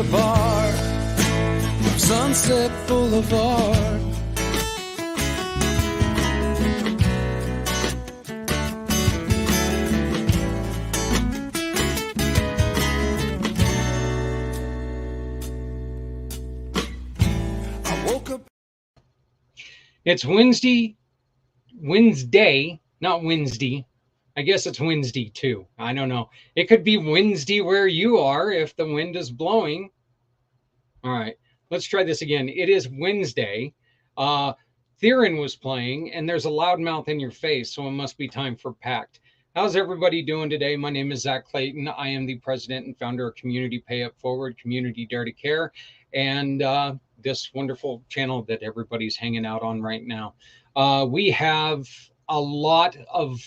Boulevard, Sunset Boulevard. I woke up. It's Wednesday, not Wednesday. I guess it's Wednesday too. I don't know. It could be Wednesday where you are if the wind is blowing. All right, let's try this again. It is Wednesday. Theron was playing, and there's a loudmouth in your face, so it must be time for pACT. How's everybody doing today? My name is Zach Clayton. I am the president and founder of Community Pay It Forward, Community Dare to Care, and this wonderful channel that everybody's hanging out on right now. We have a lot of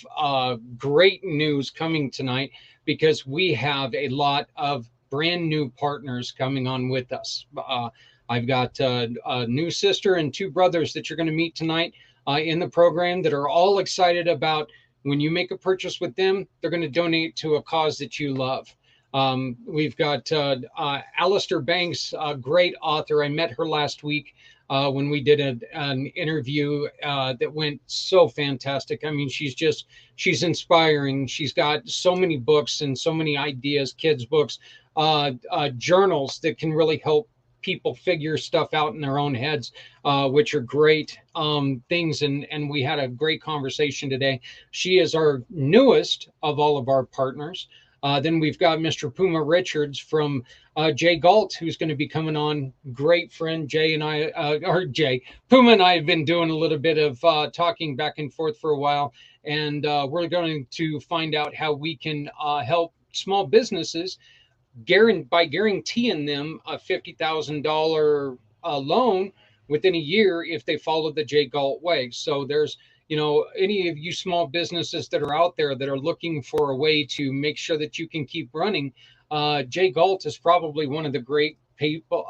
great news coming tonight because we have a lot of brand new partners coming on with us. I've got a new sister and two brothers that you're going to meet tonight in the program that are all excited about when you make a purchase with them, they're going to donate to a cause that you love. We've got Alistair Banks, a great author. I met her last week when we did an interview that went so fantastic. I mean, she's inspiring. She's got so many books and so many ideas, kids' books, journals that can really help people figure stuff out in their own heads, which are great things. And we had a great conversation today. She is our newest of all of our partners. Then we've got Mr. Puma Richards from Jay Galt, who's going to be coming on. Great friend. Puma and I have been doing a little bit of talking back and forth for a while. And we're going to find out how we can help small businesses by guaranteeing them a $50,000 loan within a year if they follow the Jay Galt way. So there's, any of you small businesses that are out there that are looking for a way to make sure that you can keep running, Jay Galt is probably one of the great people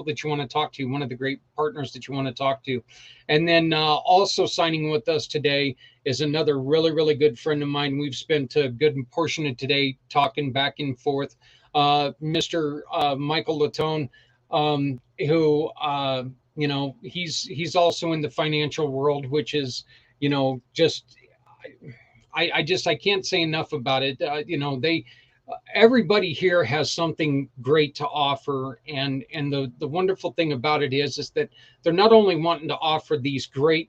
that you want to talk to, one of the great partners that you want to talk to. And then also signing with us today is another really, really good friend of mine. We've spent a good portion of today talking back and forth. Mr. Michael Latone, who, he's also in the financial world, which is, I can't say enough about it. Everybody here has something great to offer. And the wonderful thing about it is that they're not only wanting to offer these great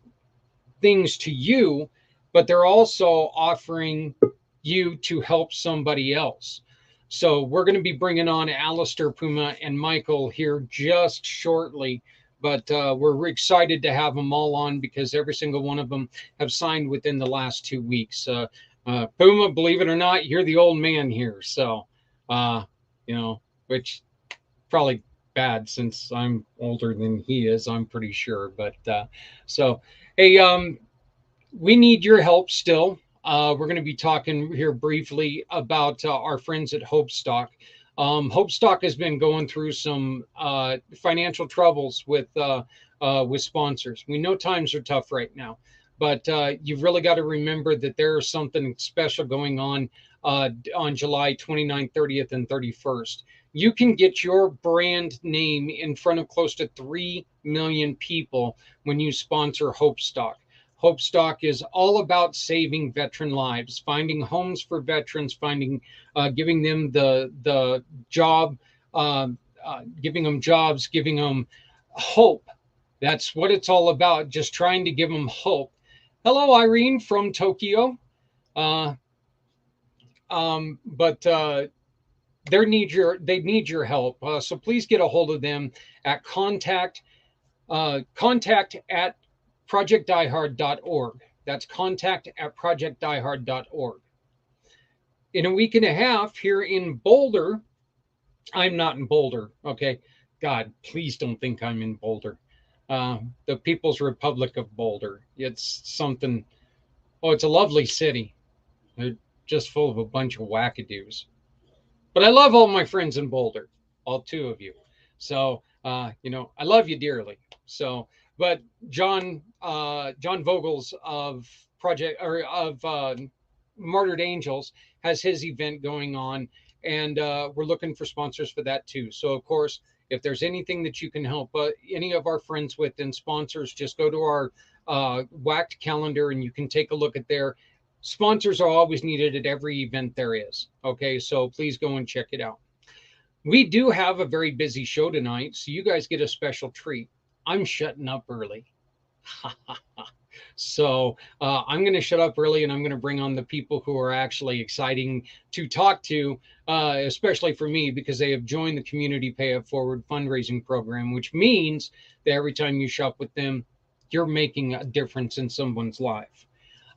things to you, but they're also offering you to help somebody else. So we're going to be bringing on Alistair, Puma, and Michael here just shortly. But we're excited to have them all on because every single one of them have signed within the last 2 weeks. Puma, believe it or not, you're the old man here. So, which probably bad since I'm older than he is, I'm pretty sure. But hey, we need your help still. We're going to be talking here briefly about our friends at HopeStock. HopeStock has been going through some financial troubles with sponsors. We know times are tough right now, but you've really got to remember that there's something special going on July 29th, 30th, and 31st. You can get your brand name in front of close to 3 million people when you sponsor HopeStock. HopeStock is all about saving veteran lives, finding homes for veterans, giving them the job, giving them jobs, giving them hope. That's what it's all about, just trying to give them hope. Hello, Irene from Tokyo. But they need your help. So please get a hold of them at contact at projectdiehard.org. That's contact at projectdiehard.org. In a week and a half here in Boulder, I'm not in Boulder. Okay. God, please don't think I'm in Boulder. The People's Republic of Boulder. It's something. Oh, it's a lovely city. They're just full of a bunch of wackadoos. But I love all my friends in Boulder, all two of you. So, I love you dearly. So, but John Vogels of Martyred Angels has his event going on, and we're looking for sponsors for that too. So of course, if there's anything that you can help any of our friends with and sponsors, just go to our whacked calendar and you can take a look at their sponsors. Are always needed at every event there is. Okay, so please go and check it out. We do have a very busy show tonight, so you guys get a special treat. I'm shutting up early. So I'm going to shut up early and I'm going to bring on the people who are actually exciting to talk to, especially for me, because they have joined the Community Pay It Forward fundraising program, which means that every time you shop with them, you're making a difference in someone's life.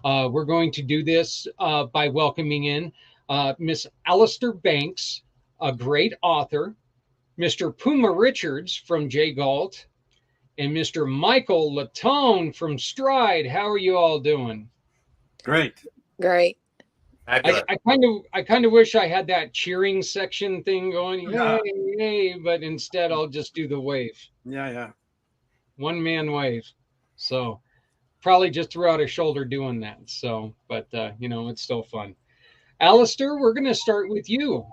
We're going to do this by welcoming in Miss Alistair Banks, a great author, Mr. Puma Richards from J. Galt, and Mr. Michael Latone from Stride. How are you all doing? Great. Great. I kind of wish I had that cheering section thing going, Yeah. yay, but instead I'll just do the wave. Yeah. One man wave. So probably just threw out a shoulder doing that. So, but it's still fun. Alistair, we're going to start with you.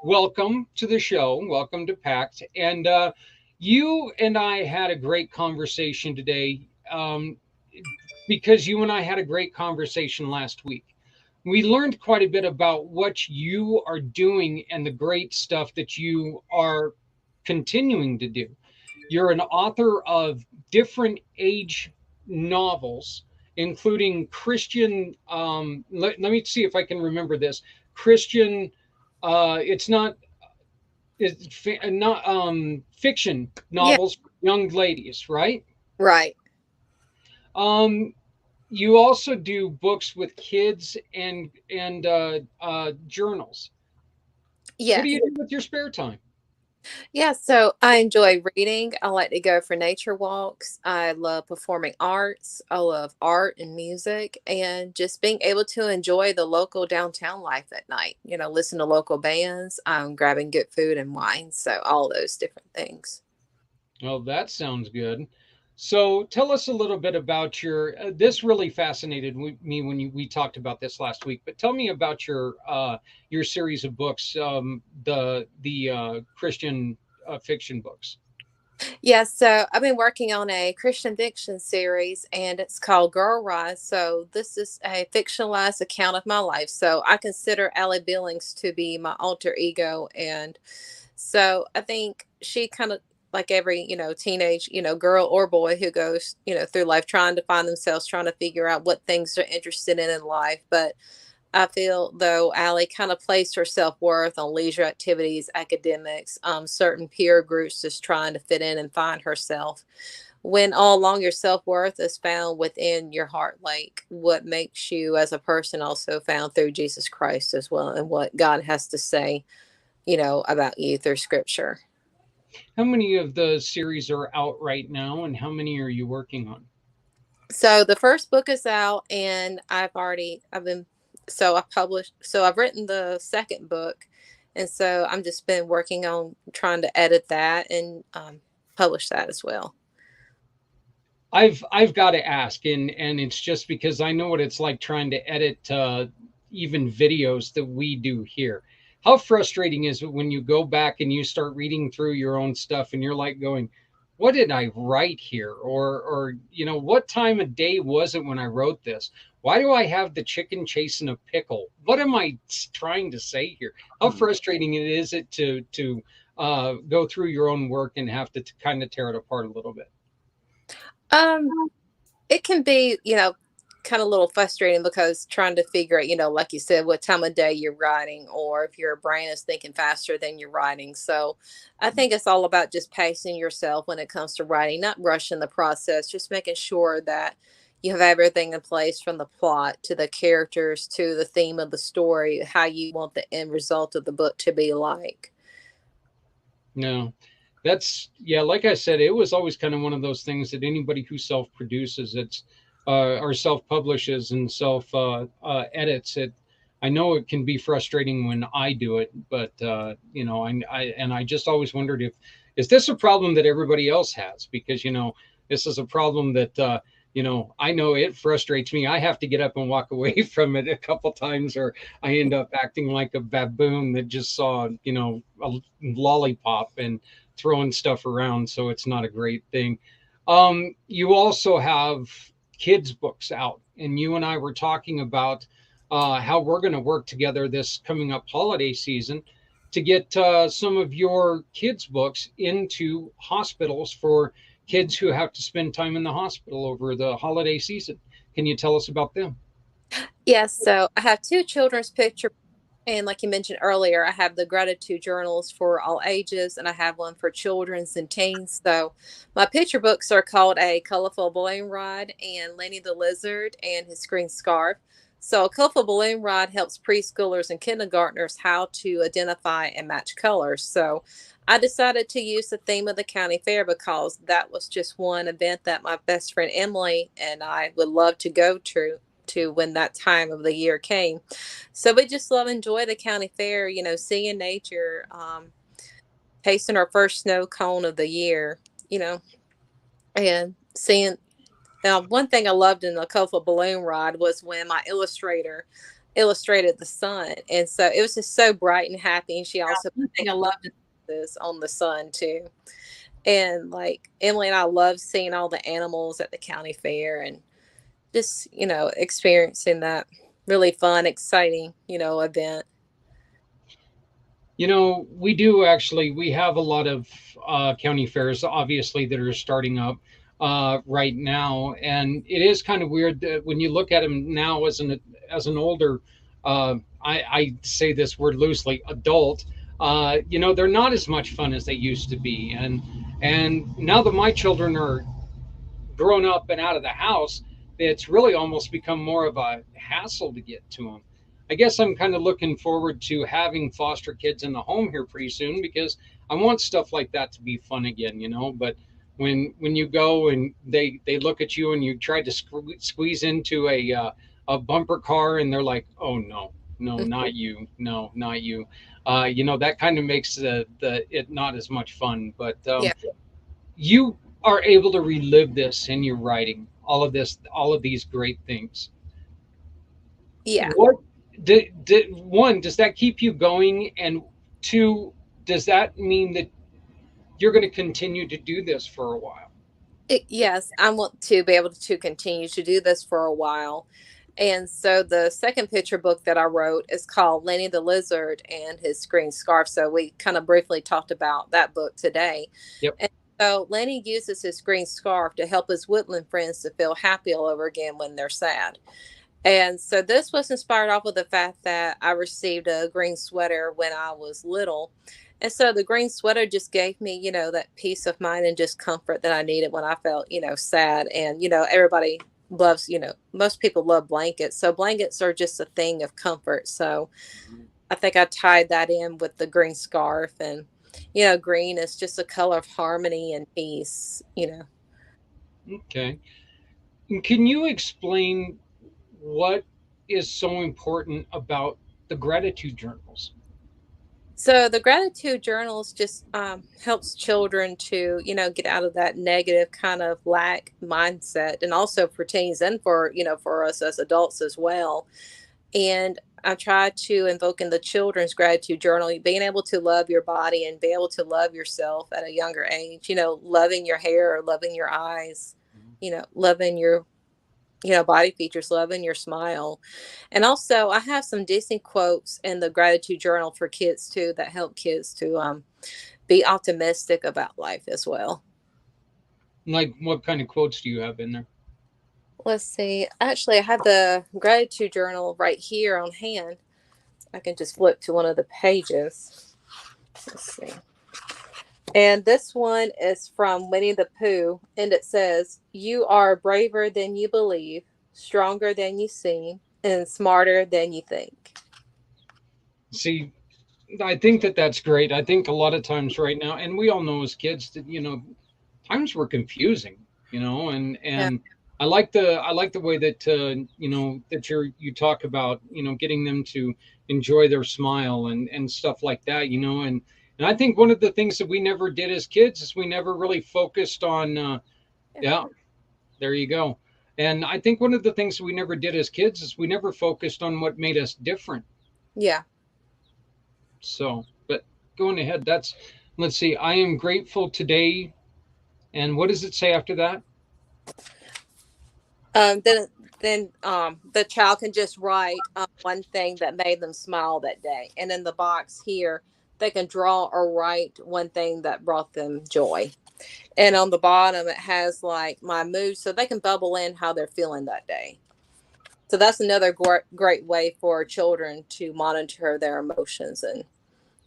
Welcome to the show. Welcome to pACT. And you and I had a great conversation today because you and I had a great conversation last week. We learned quite a bit about what you are doing and the great stuff that you are continuing to do. You're an author of different age novels, including Christian. Let me see if I can remember this. Christian. It's not fiction novels for young ladies, right? Right. You also do books with kids and journals. Yes. What do you do with your spare time? Yeah, so I enjoy reading. I like to go for nature walks. I love performing arts. I love art and music and just being able to enjoy the local downtown life at night. Listen to local bands, grabbing good food and wine. So all those different things. Well, that sounds good. So tell us a little bit about your, this really fascinated me when we talked about this last week, but tell me about your series of books, the Christian fiction books. Yeah, so I've been working on a Christian fiction series and it's called Girl Rise. So this is a fictionalized account of my life. So I consider Allie Billings to be my alter ego. And so I think she kind of, like every, teenage, girl or boy who goes, through life trying to find themselves, trying to figure out what things they're interested in life. But I feel though Allie kind of placed her self-worth on leisure activities, academics, certain peer groups, just trying to fit in and find herself. When all along your self-worth is found within your heart, like what makes you as a person also found through Jesus Christ as well, and what God has to say, about you through scripture. How many of the series are out right now and how many are you working on? So the first book is out and I've written the second book. And so I'm just been working on trying to edit that and publish that as well. I've got to ask, and it's just because I know what it's like trying to edit even videos that we do here. How frustrating is it when you go back and you start reading through your own stuff and you're like going, what did I write here? Or what time of day was it when I wrote this? Why do I have the chicken chasing a pickle? What am I trying to say here? How frustrating is it to go through your own work and have to kind of tear it apart a little bit? It can be, kind of a little frustrating because trying to figure out, like you said, what time of day you're writing, or if your brain is thinking faster than you're writing. So I think it's all about just pacing yourself when it comes to writing, not rushing the process, just making sure that you have everything in place, from the plot to the characters to the theme of the story, how you want the end result of the book to be like. No, like I said, it was always kind of one of those things that anybody who self-produces or self-publishes and self-edits it, I know it can be frustrating when I do it, but I just always wondered is this a problem that everybody else has? Because this is a problem that I know it frustrates me. I have to get up and walk away from it a couple times, or I end up acting like a baboon that just saw, a lollipop and throwing stuff around. So it's not a great thing. You also have kids' books out, and you and I were talking about how we're going to work together this coming up holiday season to get some of your kids' books into hospitals for kids who have to spend time in the hospital over the holiday season. Can you tell us about them? Yes, so I have two children's picture, and like you mentioned earlier, I have the gratitude journals for all ages, and I have one for children's and teens. So my picture books are called A Colorful Balloon Ride and Lenny the Lizard and His Green Scarf. So a colorful balloon ride helps preschoolers and kindergartners how to identify and match colors. So I decided to use the theme of the county fair because that was just one event that my best friend Emily and I would love to go to when that time of the year came. So we just love enjoy the county fair, seeing nature, tasting our first snow cone of the year, you know, and seeing. Now, one thing I loved in the colorful balloon ride was when my illustrator illustrated the sun, and so it was just so bright and happy. And she also, one thing I loved this on the sun too. And like Emily and I love seeing all the animals at the county fair and just experiencing that really fun, exciting event. We do actually, we have a lot of county fairs, obviously, that are starting up right now. And it is kind of weird that when you look at them now as an older, I say this word loosely, adult, they're not as much fun as they used to be. And now that my children are grown up and out of the house, it's really almost become more of a hassle to get to them. I guess I'm kind of looking forward to having foster kids in the home here pretty soon because I want stuff like that to be fun again. But when you go and they look at you and you try to squeeze into a bumper car and they're like, oh no, no, not you, no, not you. That kind of makes the it not as much fun. But Yeah. you are able to relive this in your writing, all of these great things. Yeah. What one, does that keep you going? And two, does that mean that you're going to continue to do this for a while? Yes, I want to be able to continue to do this for a while. And so the second picture book that I wrote is called Lenny the Lizard and His Green Scarf. So we kind of briefly talked about that book today. Yep. And so Lenny uses his green scarf to help his woodland friends to feel happy all over again when they're sad. And so this was inspired off of the fact that I received a green sweater when I was little. And so the green sweater just gave me, that peace of mind and just comfort that I needed when I felt, sad. And, everybody loves, most people love blankets. So blankets are just a thing of comfort. So I think I tied that in with the green scarf. And, green is just a color of harmony and peace. Okay. And can you explain what is so important about the gratitude journals? So the gratitude journals just helps children to, get out of that negative kind of lack mindset, and also for teens and for us as adults as well. And I try to invoke in the children's gratitude journal being able to love your body and be able to love yourself at a younger age. Loving your hair or loving your eyes. Loving your body features, loving your smile. And also, I have some Disney quotes in the gratitude journal for kids too that help kids to be optimistic about life as well. Like, what kind of quotes do you have in there? Let's see. Actually, I have the gratitude journal right here on hand. I can just flip to one of the pages. Let's see. And this one is from Winnie the Pooh, and it says, "You are braver than you believe, stronger than you seem, and smarter than you think." See, I think that's great. I think a lot of times right now, and we all know as kids that times were confusing, and Yeah. I like the way that that you talk about getting them to enjoy their smile and stuff like that, and I think one of the things that we never did as kids is we never really focused on yeah, there you go. And I think one of the things we never did as kids is we never focused on what made us different. Yeah. So, but going ahead, let's see, I am grateful today. And what does it say after that? Then the child can just write one thing that made them smile that day, and in the box here they can draw or write one thing that brought them joy. And on the bottom it has like my mood, so they can bubble in how they're feeling that day. So that's another great way for children to monitor their emotions and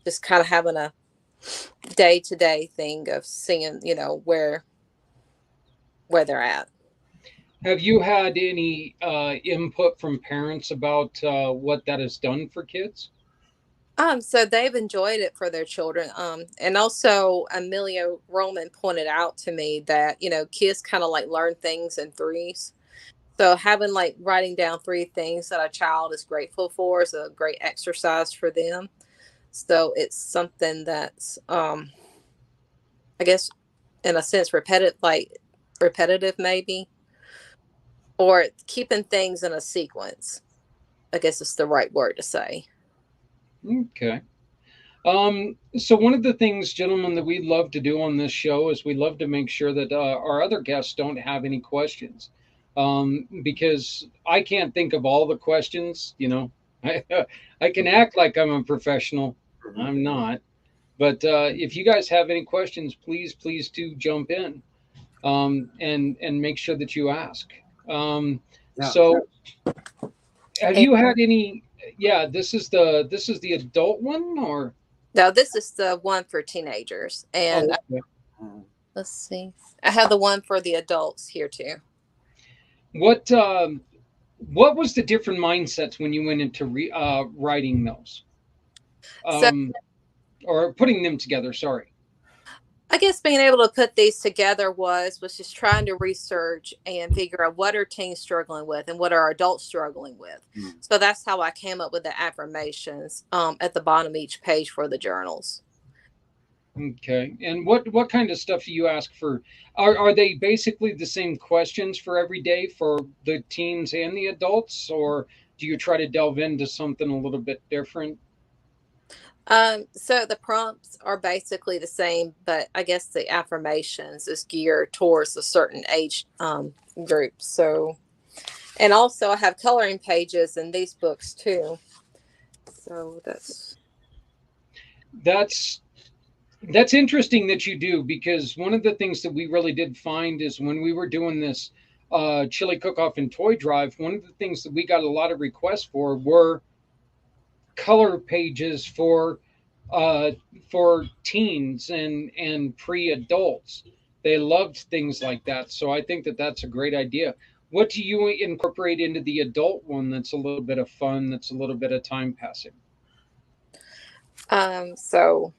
just kind of having a day to day thing of seeing, where they're at. Have you had any input from parents about what that has done for kids? So they've enjoyed it for their children. And also Amelia Roman pointed out to me that, kids kind of like learn things in threes. So having like writing down three things that a child is grateful for is a great exercise for them. So it's something that's, I guess, in a sense, repetitive maybe, or keeping things in a sequence. I guess it's the right word to say. Okay. So one of the things, gentlemen, that we love to do on this show is we love to make sure that our other guests don't have any questions, because I can't think of all the questions. I, I can act like I'm a professional. I'm not. But if you guys have any questions, please do jump in, and make sure that you ask. So, have And you had any? Yeah, this is the adult one, or now this is the one for teenagers. And oh, okay. let's see. I have the one for the adults here too. What what was the different mindsets when you went into writing those, So um, or putting them together? Sorry. I guess being able to put these together was just trying to research and figure out what are teens struggling with and what are adults struggling with. So that's how I came up with the affirmations at the bottom of each page for the journals. Okay. And what kind of stuff do you ask for? Are they basically the same questions for every day for the teens and the adults, or do you try to delve into something a little bit different? So the prompts are basically the same, but I guess the affirmations is geared towards a certain age group. So, and also I have coloring pages in these books too. So That's that's interesting that you do, because one of the things that we really did find is when we were doing this chili cook-off and toy drive, one of the things that we got a lot of requests for were color pages uh, for teens and pre-adults. They loved things like that, so I think that that's a great idea. What do you incorporate into the adult one that's a little bit of fun, that's a little bit of time passing? so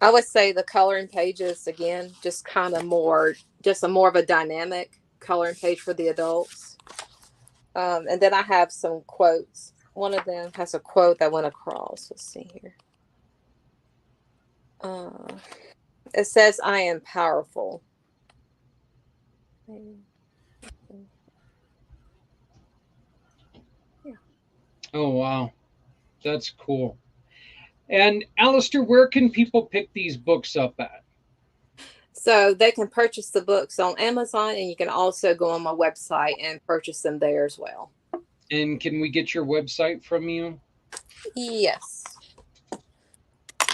I would say the coloring pages again, just kind of just a more of a dynamic coloring page for the adults. And then I have some quotes. One of them has a quote that went across. Let's see here. Uh, it says, "I am powerful." Yeah. Oh wow, that's cool. And Alistair, where can people pick these books up at? So they can purchase the books on Amazon, and you can also go on my website and purchase them there as well. And can we get your website from you? Yes.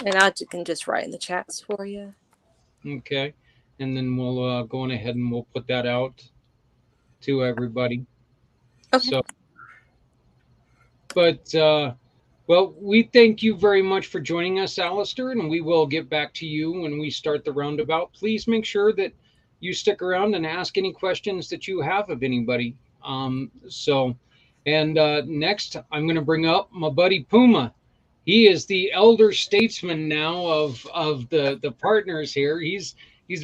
And I can just write in the chats for you. Okay. And then we'll go on ahead and we'll put that out to everybody. Okay. So, but well, we thank you very much for joining us, Alistair, and we will get back to you when we start the roundabout. Please make sure that you stick around and ask any questions that you have of anybody. And next, I'm going to bring up my buddy Puma. He is the elder statesman now of the partners here. He's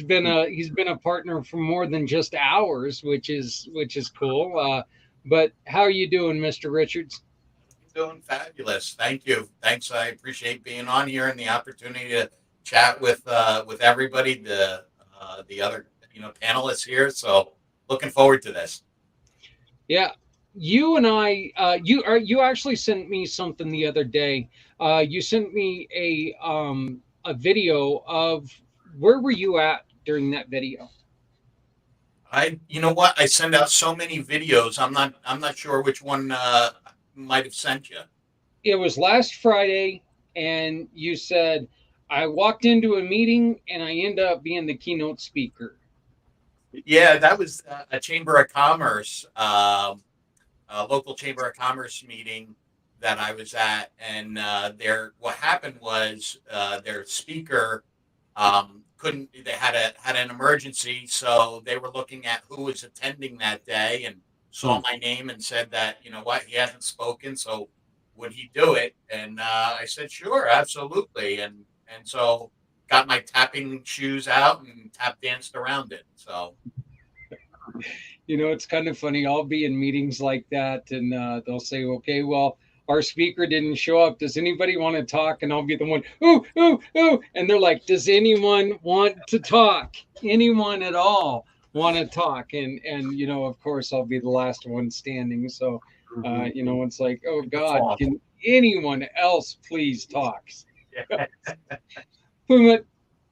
been a partner for more than just hours, which is cool. But how are you doing, Mr. Richards? Doing fabulous. Thank you. Thanks. I appreciate being on here and the opportunity to chat with everybody, the other panelists here. So looking forward to this. Yeah, you and I, you actually sent me something the other day. You sent me a video of where were you at during that video? You know what? I send out so many videos. I'm not sure which one might have sent you. It was last Friday, and you said I walked into a meeting and I end up being the keynote speaker. Yeah, that was a Chamber of Commerce, a local Chamber of Commerce meeting that I was at, and what happened was their speaker couldn't. They had an emergency, so they were looking at who was attending that day, and saw Hmm. my name and said that you know what he hasn't spoken, so would he do it? And I said sure, absolutely, and so got my tapping shoes out and tap danced around it. So You know, it's kind of funny. I'll be in meetings like that, and they'll say, "Okay, well, our speaker didn't show up. Does anybody want to talk?" And I'll be the one, "Ooh, ooh, ooh!" And they're like, "Does anyone want to talk? Anyone at all want to talk?" And you know, of course, I'll be the last one standing. So, you know, it's like, "Oh God, default. can anyone else please talk?" Yeah. Puma,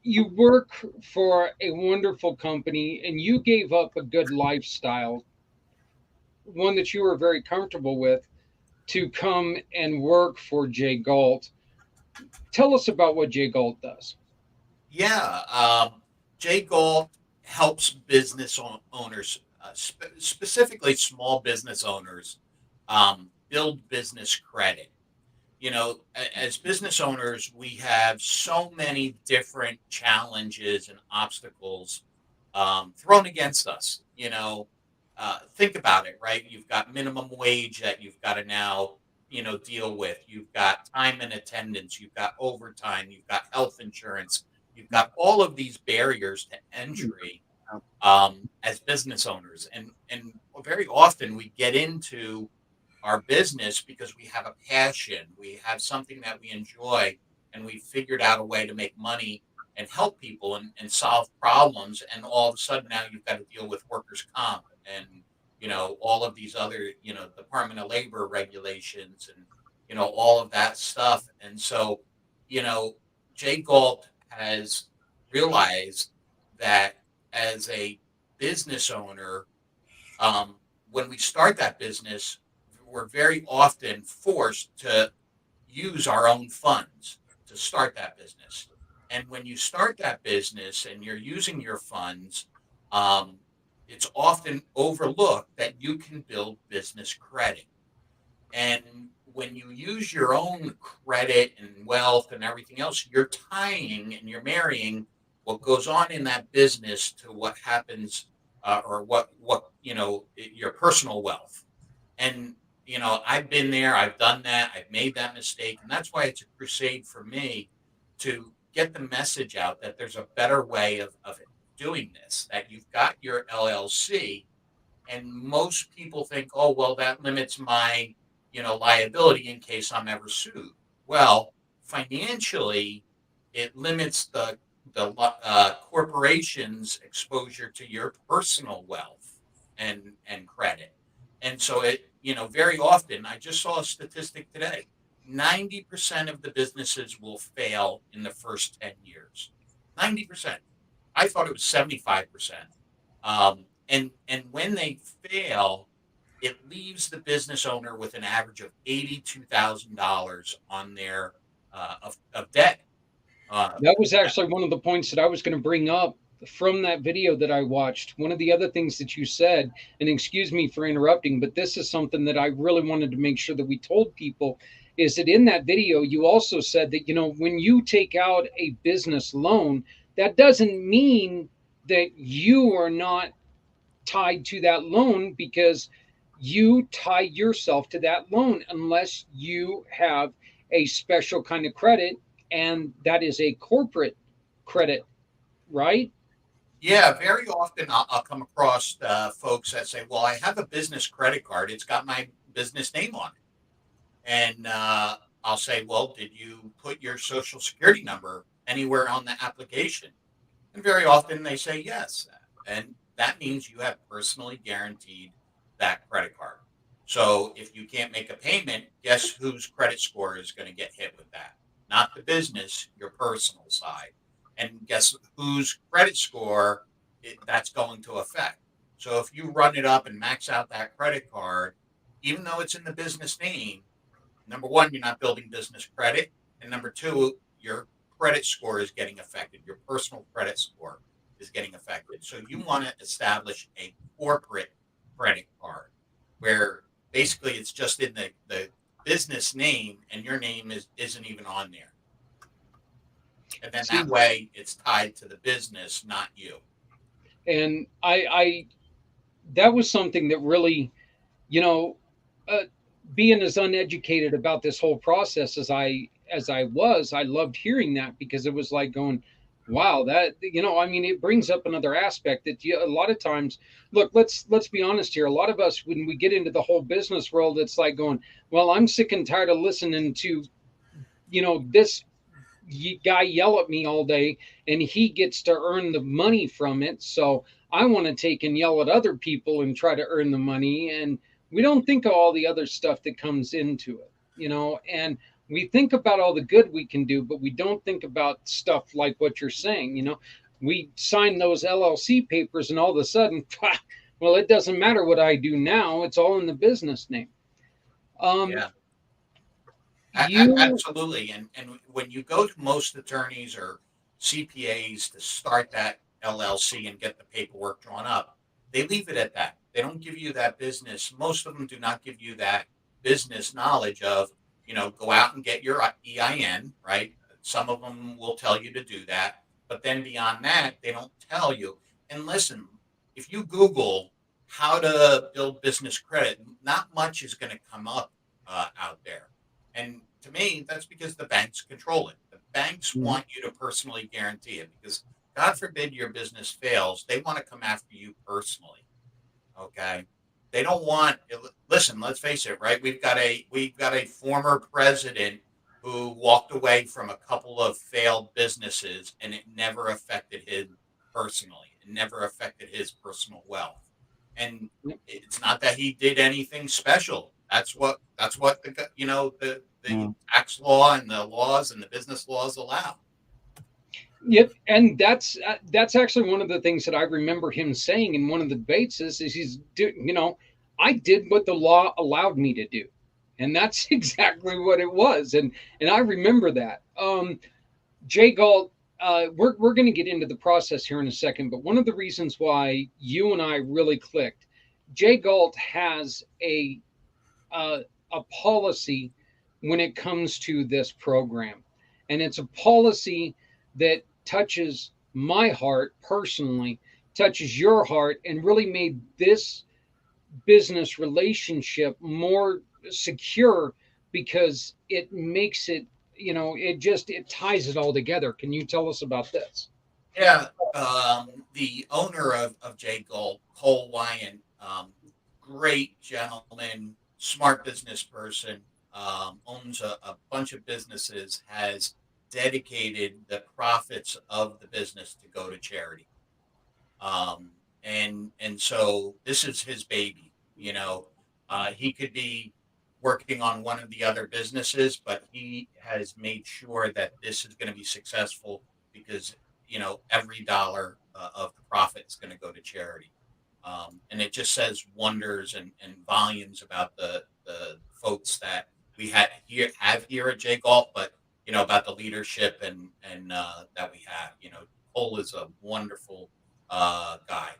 you work for a wonderful company, and you gave up a good lifestyle, one that you were very comfortable with, to come and work for Jay Galt. Tell us about what Jay Galt does. Yeah, Jay Gold helps owners, specifically small business owners, build business credit. You know, as business owners, we have so many different challenges and obstacles thrown against us. You know, think about it, right? You've got minimum wage that you've got to now, you know, deal with. You've got time and attendance. You've got overtime. You've got health insurance. You've got all of these barriers to entry as business owners, and very often we get into our business because we have a passion, we have something that we enjoy, and we figured out a way to make money and help people and solve problems. And all of a sudden now you've got to deal with workers' comp and you know all of these other you know Department of Labor regulations and you know all of that stuff. And so you know Jay Galt has realized that as a business owner, um, when we start that business, we're very often forced to use our own funds to start that business. And when you start that business and you're using your funds, um, it's often overlooked that you can build business credit. And when you use your own credit and wealth and everything else, you're tying and you're marrying what goes on in that business to what happens or what you know your personal wealth. And you know, I've been there, I've done that, I've made that mistake, and that's why it's a crusade for me to get the message out that there's a better way of doing this. That you've got your LLC, and most people think, oh, well, that limits my, you know, liability in case I'm ever sued. Well, financially, it limits the corporation's exposure to your personal wealth and credit. And so it, you know, very often, I just saw a statistic today. 90% of the businesses will fail in the first 10 years. 90%. I thought it was 75%. And when they fail, it leaves the business owner with an average of $82,000 on their of debt. Uh, That was actually one of the points that I was going to bring up from that video that I watched. One of the other things that you said, and excuse me for interrupting, but this is something that I really wanted to make sure that we told people, is that in that video, you also said that, you know, when you take out a business loan, that doesn't mean that you are not tied to that loan, because you tie yourself to that loan unless you have a special kind of credit, and that is a corporate credit, right? yeah, very often I'll come across folks that say, "Well, I have a business credit card. It's got my business name on it." And I'll say, "Well, did you put your social security number anywhere on the application?" And very often they say yes. And that means you have personally guaranteed that credit card. So if you can't make a payment, guess whose credit score is going to get hit with that? Not the business, your personal side. And guess whose credit score that's going to affect? So if you run it up and max out that credit card, even though it's in the business name, number one, you're not building business credit. And number two, your credit score is getting affected. Your personal credit score is getting affected. So you want to establish a corporate credit card where basically it's just in the business name and your name isn't even on there. And then that way it's tied to the business, not you. And I that was something that really, you know, uh, being as uneducated about this whole process as I was, I loved hearing that because it was like going, wow, that, I mean, it brings up another aspect that a lot of times, look, let's be honest here. A lot of us, when we get into the whole business world, it's like going, well, I'm sick and tired of listening to, this guy yell at me all day and he gets to earn the money from it. So I want to take and yell at other people and try to earn the money. And we don't think of all the other stuff that comes into it, and we think about all the good we can do, but we don't think about stuff like what you're saying. We sign those LLC papers and all of a sudden, well, it doesn't matter what I do now. It's all in the business name. Yeah. You, Absolutely. And when you go to most attorneys or CPAs to start that LLC and get the paperwork drawn up, they leave it at that. They don't give you that business. Most of them do not give you that business knowledge of, go out and get your EIN, right? Some of them will tell you to do that. But then beyond that, they don't tell you. And listen, if you Google how to build business credit, not much is going to come up out there. And to me, that's because the banks control it. The banks want you to personally guarantee it because God forbid your business fails, they want to come after you personally. Okay. They don't want, listen, let's face it, right? We've got a former president who walked away from a couple of failed businesses and it never affected him personally. It never affected his personal wealth. And it's not that he did anything special. That's what the tax law and the laws and the business laws allow. Yep, and that's actually one of the things that I remember him saying in one of the debates is I did what the law allowed me to do, and that's exactly what it was, and I remember that. Jay Galt, we're going to get into the process here in a second, but one of the reasons why you and I really clicked, Jay Galt has a policy when it comes to this program, and it's a policy that touches my heart personally, touches your heart, and really made this business relationship more secure because it makes it, it ties it all together. Can you tell us about this? Yeah. The owner of Jay Gold, Cole Wyan, great gentleman, smart business person, owns a bunch of businesses, has dedicated the profits of the business to go to charity. And so this is his baby, he could be working on one of the other businesses, but he has made sure that this is going to be successful because, every dollar of the profit is going to go to charity. And it just says wonders and volumes about the folks that we have here at Jay Galt, but about the leadership and that we have. Cole is a wonderful guy.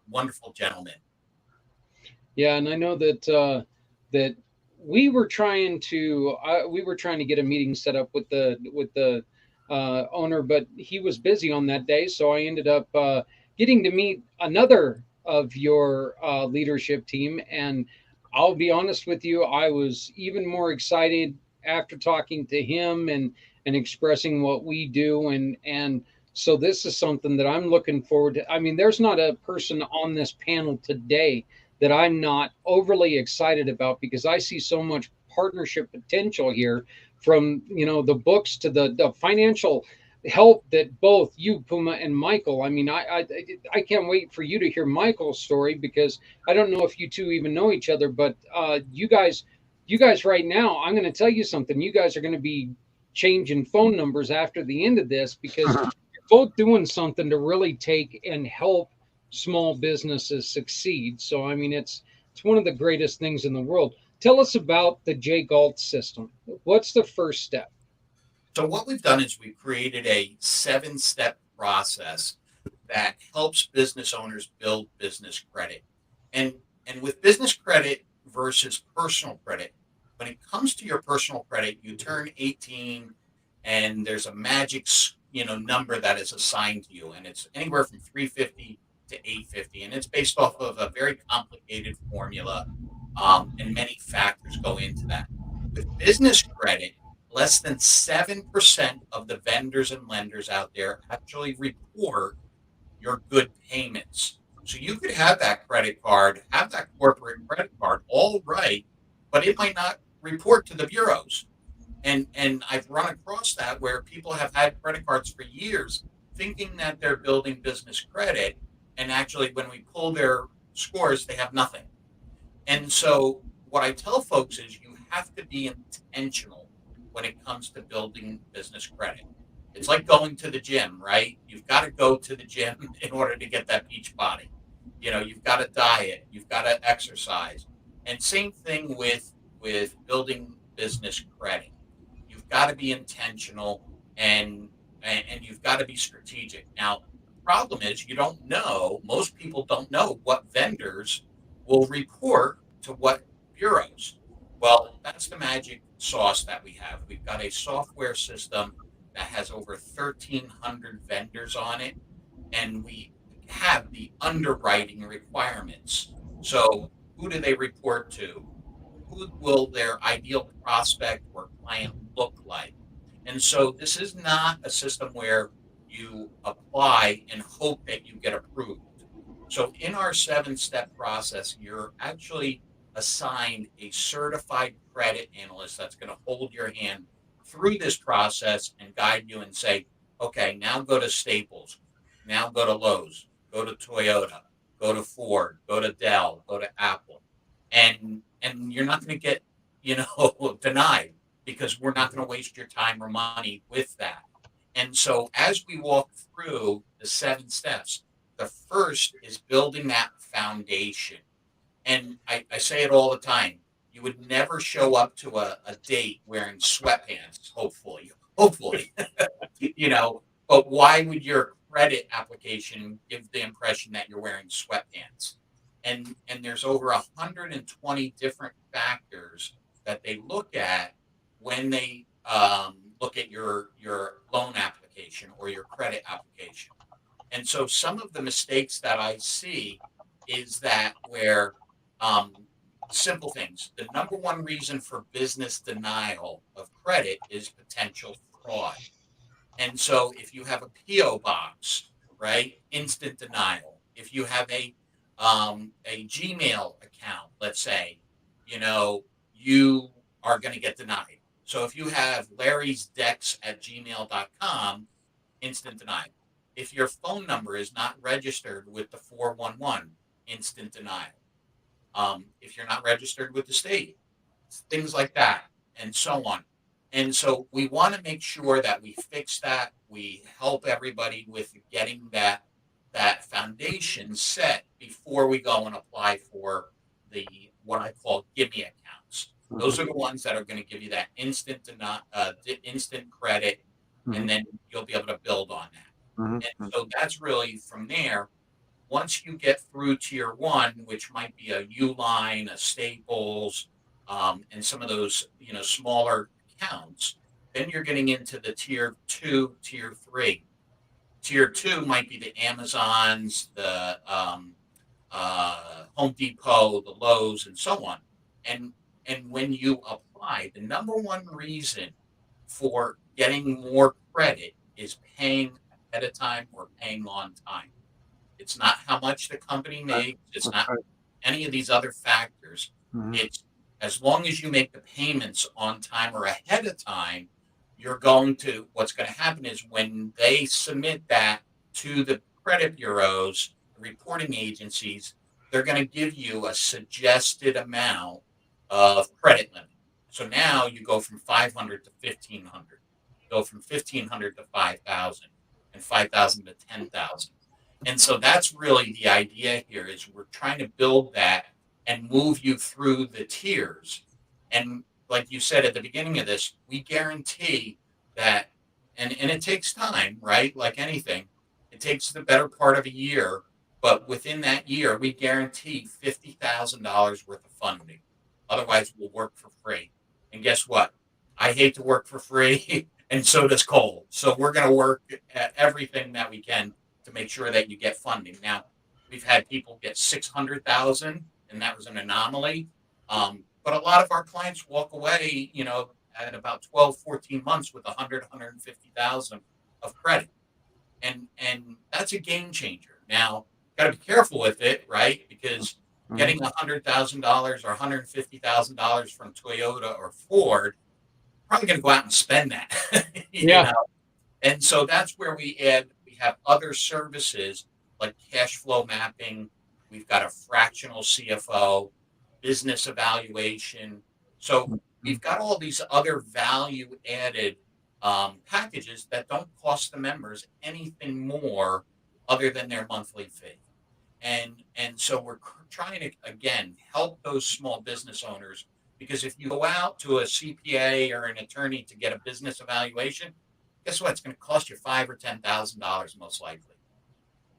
Wonderful gentleman. Yeah, and I know that we were trying to get a meeting set up with the owner, but he was busy on that day, so I ended up getting to meet another of your leadership team, and I'll be honest with you, I was even more excited after talking to him and expressing what we do, and so this is something that I'm looking forward to. I mean, there's not a person on this panel today that I'm not overly excited about because I see so much partnership potential here, from the books to the financial help that both you, Puma, and Michael. I mean, I can't wait for you to hear Michael's story, because I don't know if you two even know each other, but you guys right now, I'm going to tell you something. You guys are going to be changing phone numbers after the end of this, because you're both doing something to really take and help small businesses succeed. So, I mean, it's one of the greatest things in the world. Tell us about the J Galt system. What's the first step? So what we've done is we've created a 7-step process that helps business owners build business credit. And and with business credit versus personal credit, when it comes to your personal credit, you turn 18 and there's a magic, number that is assigned to you, and it's anywhere from 350 to 850, and it's based off of a very complicated formula, and many factors go into that. With business credit, less than 7% of the vendors and lenders out there actually report your good payments. So you could have that credit card, have that corporate credit card, all right, but it might not report to the bureaus. And I've run across that where people have had credit cards for years, thinking that they're building business credit, and actually when we pull their scores, they have nothing. And so what I tell folks is you have to be intentional when it comes to building business credit. It's like going to the gym, right? You've got to go to the gym in order to get that beach body. You've got to diet, you've got to exercise. And same thing with building business credit. You've got to be intentional, and you've got to be strategic. Now, the problem is you don't know, most people don't know what vendors will report to what bureaus. Well, that's the magic sauce that we have. We've got a software system that has over 1,300 vendors on it, and we have the underwriting requirements. So, who do they report to? Who will their ideal prospect or client look like? And so, this is not a system where you apply and hope that you get approved. So, in our 7-step process, you're actually assigned a certified credit analyst that's going to hold your hand through this process and guide you and say, okay, now go to Staples, now go to Lowe's, go to Toyota, go to Ford, go to Dell, go to Apple. And you're not going to get, denied, because we're not going to waste your time or money with that. And so as we walk through the 7 steps, the first is building that foundation. And I say it all the time. You would never show up to a date wearing sweatpants, hopefully, but why would your credit application give the impression that you're wearing sweatpants? And there's over 120 different factors that they look at when they look at your loan application or your credit application. And so some of the mistakes that I see is that where um, simple things. The number one reason for business denial of credit is potential fraud. And so if you have a PO box, right, instant denial. If you have a Gmail account, let's say, you are going to get denied. So if you have Larry's Dex at gmail.com, instant denial. If your phone number is not registered with the 411, instant denial. If you're not registered with the state, things like that, and so on. And so we want to make sure that we fix that. We help everybody with getting that foundation set before we go and apply for the what I call gimme accounts. Those are the ones that are going to give you that instant credit, and then you'll be able to build on that. And so that's really from there. Once you get through tier one, which might be a Uline, a Staples, and some of those smaller accounts, then you're getting into the tier two, tier three. Tier two might be the Amazons, the Home Depot, the Lowe's, and so on. And when you apply, the number one reason for getting more credit is paying ahead of time or paying on time. It's not how much the company makes. It's not any of these other factors. It's as long as you make the payments on time or ahead of time, what's going to happen is when they submit that to the credit bureaus, reporting agencies, they're going to give you a suggested amount of credit limit. So now you go from 500 to 1,500, go from 1,500 to 5,000, and 5,000 to 10,000. And so that's really the idea here is we're trying to build that and move you through the tiers. And like you said at the beginning of this, we guarantee that, and it takes time, right? Like anything, it takes the better part of a year, but within that year, we guarantee $50,000 worth of funding. Otherwise, we'll work for free. And guess what? I hate to work for free, and so does Cole. So we're going to work at everything that we can to make sure that you get funding. Now, we've had people get 600,000, and that was an anomaly. But a lot of our clients walk away, at about 12, 14 months with 100, 150,000 of credit. And that's a game changer. Now, got to be careful with it, right? Because getting $100,000 or $150,000 from Toyota or Ford, probably going to go out and spend that. Yeah. And so that's where we have other services like cash flow mapping. We've got a fractional CFO, business evaluation. So we've got all these other value added packages that don't cost the members anything more other than their monthly fee. And so we're trying to, again, help those small business owners, because if you go out to a CPA or an attorney to get a business evaluation, guess what? It's going to cost you $5,000 or $10,000 most likely.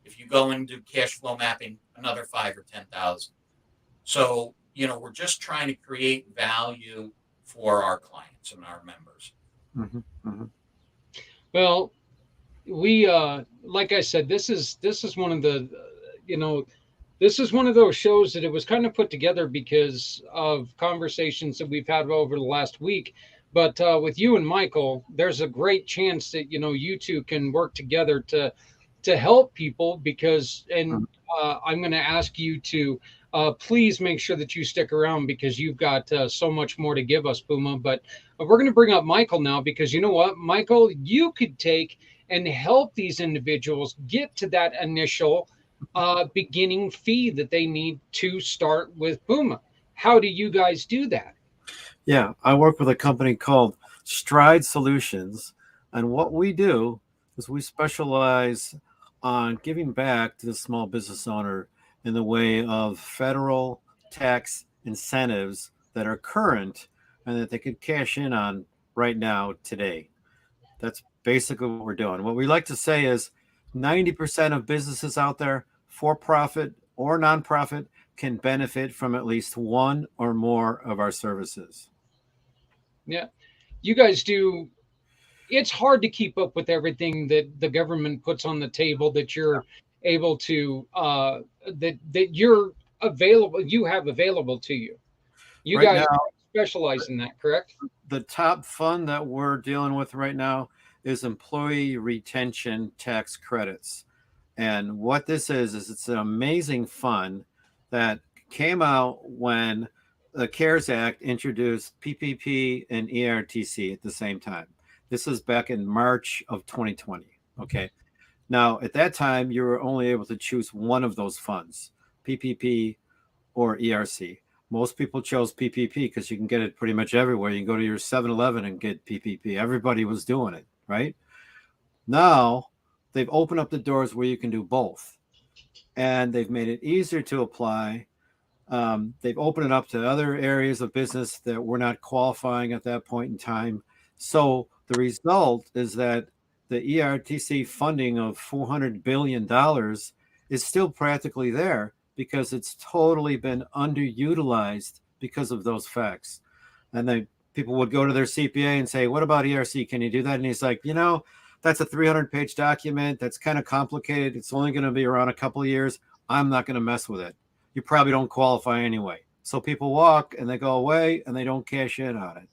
If you go and do cash flow mapping, another $5,000 or $10,000. So, we're just trying to create value for our clients and our members. Well, we like I said, this is one of the this is one of those shows that it was kind of put together because of conversations that we've had over the last week. But with you and Michael, there's a great chance that you two can work together to help people, because I'm going to ask you to please make sure that you stick around, because you've got so much more to give us, Puma. But we're going to bring up Michael now, because you know what, Michael, you could take and help these individuals get to that initial beginning fee that they need to start with Puma. How do you guys do that? Yeah, I work with a company called Stride Solutions, and what we do is we specialize on giving back to the small business owner in the way of federal tax incentives that are current and that they could cash in on right now today. That's basically what we're doing. What we like to say is 90% of businesses out there, for profit or nonprofit, can benefit from at least one or more of our services. Yeah, you guys do. It's hard to keep up with everything that the government puts on the table that you're able to that you're available. You have available to you. You Right guys now, specialize in that, correct? the top fund that we're dealing with right now is employee retention tax credits. And what this is it's an amazing fund that came out when the CARES Act introduced PPP and ERTC at the same time. This is back in March of 2020. Okay. Now, at that time, you were only able to choose one of those funds, PPP or ERC. Most people chose PPP because you can get it pretty much everywhere. You can go to your 7-Eleven and get PPP. Everybody was doing it, right? Now, they've opened up the doors where you can do both. And they've made it easier to apply. They've opened it up to other areas of business that were not qualifying at that point in time. So the result is that the ERTC funding of $400 billion is still practically there because it's totally been underutilized because of those facts. And people would go to their CPA and say, what about ERC? Can you do that? And he's like, that's a 300-page document. That's kind of complicated. It's only going to be around a couple of years. I'm not going to mess with it. You probably don't qualify anyway. So people walk and they go away and they don't cash in on it.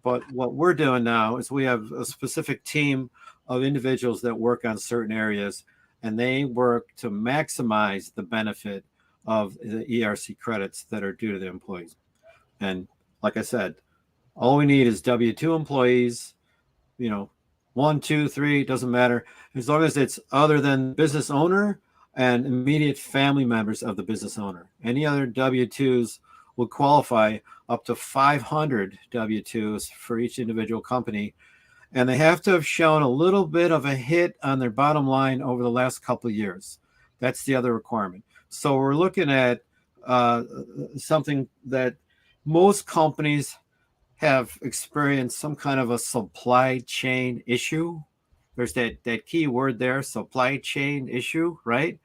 But what we're doing now is we have a specific team of individuals that work on certain areas, and they work to maximize the benefit of the ERC credits that are due to the employees. And like I said, all we need is W-2 employees you know, 1, 2, 3, doesn't matter. As long as it's other than business owner and immediate family members of the business owner. Any other W-2s will qualify up to 500 W-2s for each individual company. And they have to have shown a little bit of a hit on their bottom line over the last couple of years. That's the other requirement. So we're looking at something that most companies have experienced some kind of a supply chain issue. There's that key word there, supply chain issue, right?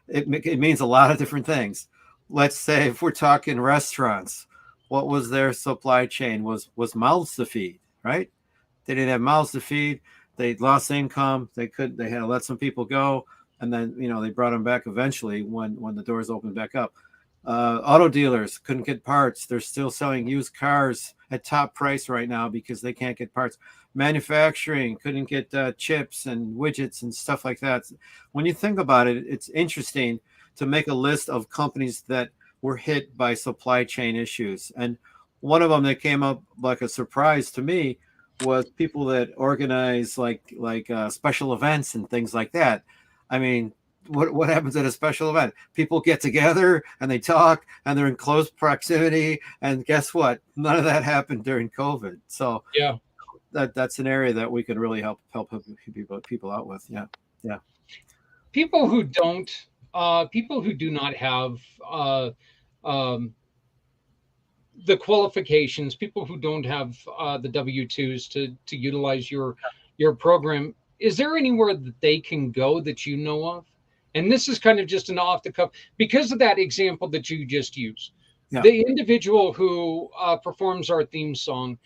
It means a lot of different things. Let's say if we're talking restaurants, what was their supply chain? Was mouths to feed, right? They didn't have mouths to feed. They lost income. They had to let some people go, and then they brought them back eventually when the doors opened back up. Auto dealers couldn't get parts. They're still selling used cars at top price right now because they can't get parts. Manufacturing couldn't get chips and widgets and stuff like that. When you think about it, it's interesting to make a list of companies that were hit by supply chain issues. And one of them that came up like a surprise to me was people that organize like special events and things like that. I mean, what happens at a special event? People get together and they talk and they're in close proximity. And guess what? None of that happened during COVID. So Yeah. That's an area that we can really help people out with. Yeah. People who do not have the qualifications, people who don't have the W-2s to utilize your program, is there anywhere that they can go that you know of? And this is kind of just an off the cuff because of that example that you just used. Yeah. The individual who performs our theme song,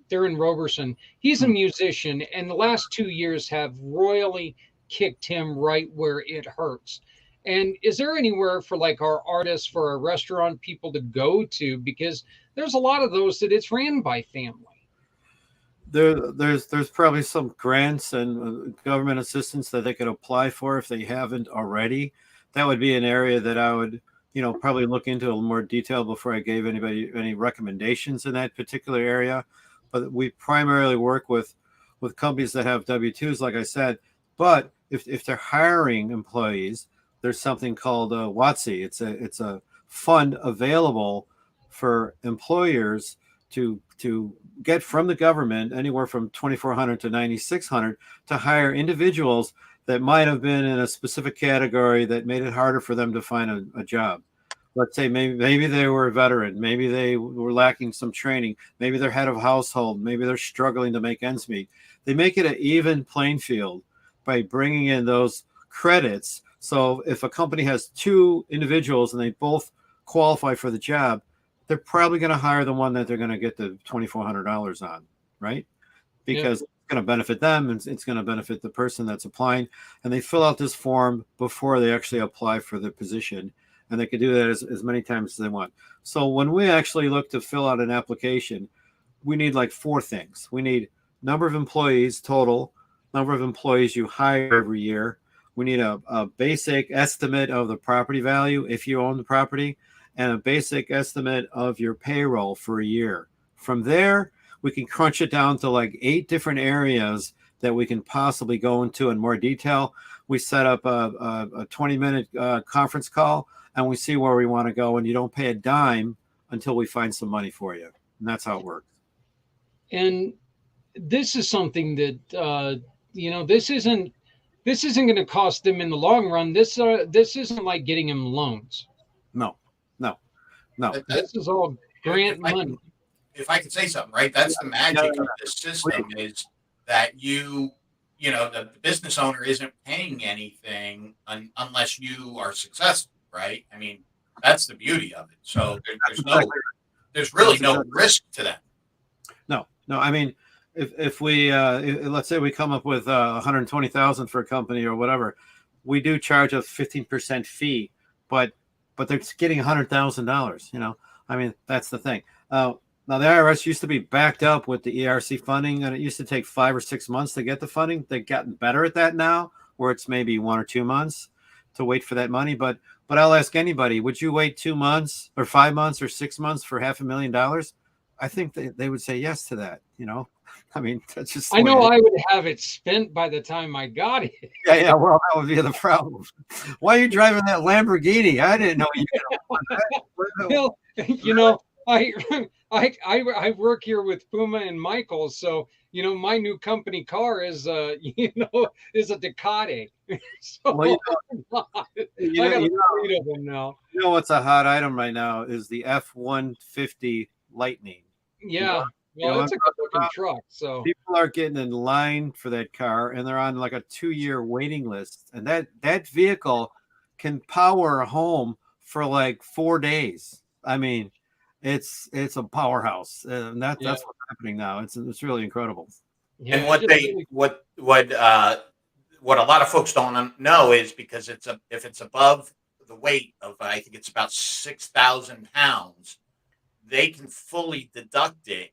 Theron Roberson, he's a musician, and the last 2 years have royally kicked him right where it hurts. And is there anywhere for like our artists, for our restaurant people to go to? Because there's a lot of those that it's ran by family. There's probably some grants and government assistance that they could apply for if they haven't already. That would be an area that I would, probably look into a little more detail before I gave anybody any recommendations in that particular area. But we primarily work with companies that have W-2s, like I said. But if they're hiring employees, there's something called WOTC. It's a fund available for employers to get from the government anywhere from $2,400 to $9,600 to hire individuals that might have been in a specific category that made it harder for them to find a job. Let's say maybe they were a veteran, maybe they were lacking some training, maybe they're head of household, maybe they're struggling to make ends meet. They make it an even playing field by bringing in those credits. So if a company has two individuals and they both qualify for the job, they're probably going to hire the one that they're going to get the $2,400 on, right? Because it's going to benefit them and it's going to benefit the person that's applying. And they fill out this form before they actually apply for the position. And they can do that as many times as they want. So when we actually look to fill out an application, we need like 4 things. We need number of employees total, number of employees you hire every year. We need a basic estimate of the property value if you own the property, and a basic estimate of your payroll for a year. From there, we can crunch it down to like 8 different areas that we can possibly go into in more detail. We set up a 20-minute conference call, and we see where we want to go, and you don't pay a dime until we find some money for you. And that's how it works. And this is something that, this isn't going to cost them in the long run. This isn't like getting them loans. No. This is all grant money. If I could say something, right? That's the magic of this system is that the business owner isn't paying anything unless you are successful, right? I mean, that's the beauty of it. So there's really no risk to them. No. I mean, if we let's say we come up with $120,000 for a company or whatever, we do charge a 15% fee, but they're getting $100,000. I mean, that's the thing. Now the IRS used to be backed up with the ERC funding, and it used to take 5 or 6 months to get the funding. They've gotten better at that now, where it's maybe 1 or 2 months to wait for that money. But I'll ask anybody: would you wait 2 months or 5 months or 6 months for $500,000? I think they would say yes to that. I mean, that's just the I way know it is. I would have it spent by the time I got it. Yeah. Well, that would be the problem. Why are you driving that Lamborghini? I didn't know you could afford that. Well, you know, I, I work here with Puma and Michael, so you know my new company car is is a Ducati. Well, you So you I know, got a you know, fleet of them now. you know what's a hot item right now is the F-150 Lightning. You know, Yeah, you know well, what it's I'm a good talking looking about? truck. So People are getting in line for that car, and they're on like a 2-year waiting list. And that vehicle can power a home for like 4 days. I mean, it's a powerhouse, and yeah, that's what's happening now. It's really incredible. And yeah, just really, what a lot of folks don't know is because if it's above the weight of, I think it's about 6,000 pounds, they can fully deduct it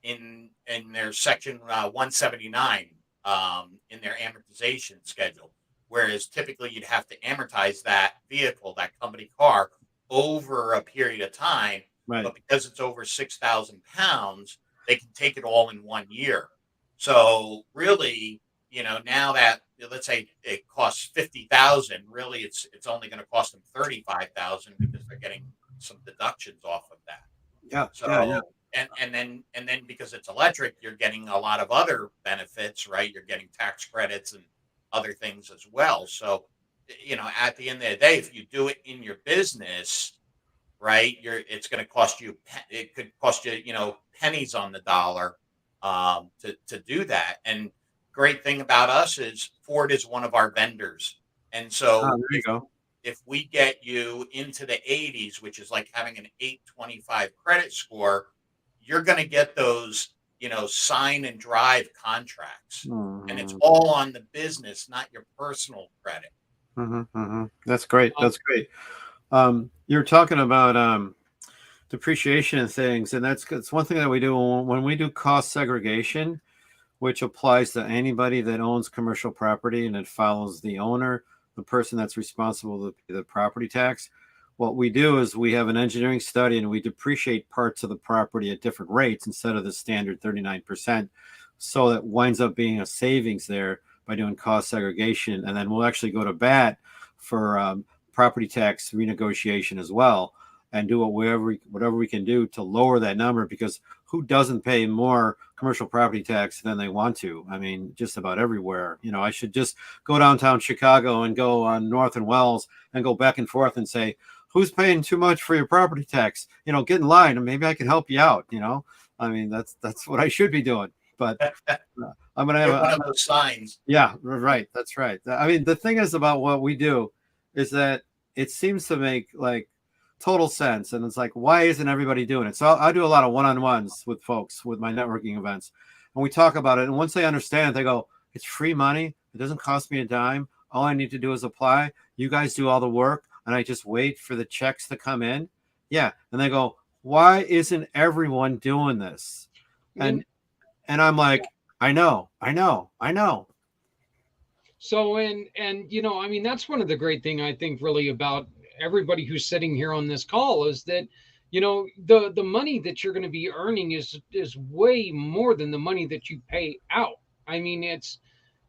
in their section 179 in their amortization schedule. Whereas typically you'd have to amortize that vehicle, that company car, over a period of time. Right. But because it's over 6,000 pounds, they can take it all in 1 year. So really, now that let's say it costs 50,000, really it's only going to cost them 35,000 because they're getting some deductions off of that. Yeah. Yeah. So and then because it's electric, you're getting a lot of other benefits, right? You're getting tax credits and other things as well. So at the end of the day, if you do it in your business, right, it's going to cost you. It could cost you, pennies on the dollar to do that. And great thing about us is Ford is one of our vendors, and Oh, so there you go. if we get you into the 80s, which is like having an 825 credit score, you're going to get those, sign and drive contracts. And it's Mhm. all on the business, not your personal credit. That's great. um, That's great. You're talking about depreciation and things, and it's one thing that we do when we do cost segregation, which applies to anybody that owns commercial property and it follows the owner, the person that's responsible to pay the property tax. What we do is we have an engineering study and we depreciate parts of the property at different rates instead of the standard 39%. So that winds up being a savings there by doing cost segregation. And then we'll actually go to bat for property tax renegotiation as well and do whatever we can do to lower that number, because who doesn't pay more commercial property tax than they want to? I mean, just about everywhere. I should just go downtown Chicago and go on North and Wells and go back and forth and say, who's paying too much for your property tax? Get in line and maybe I can help you out. I mean, that's what I should be doing. But I'm going to have You're one of those signs. yeah, right. That's right. I mean, the thing is about what we do is that it seems to make like total sense. And it's like, why isn't everybody doing it? So I do a lot of one-on-ones with folks with my networking events. And we talk about it. And once they understand it, they go, it's free money. It doesn't cost me a dime. All I need to do is apply. You guys do all the work. And I just wait for the checks to come in. Yeah. And they go, why isn't everyone doing this? And I'm like, I know. so I mean that's one of the great thing I think really about everybody who's sitting here on this call is that the money that you're going to be earning is way more than the money that you pay out. I mean it's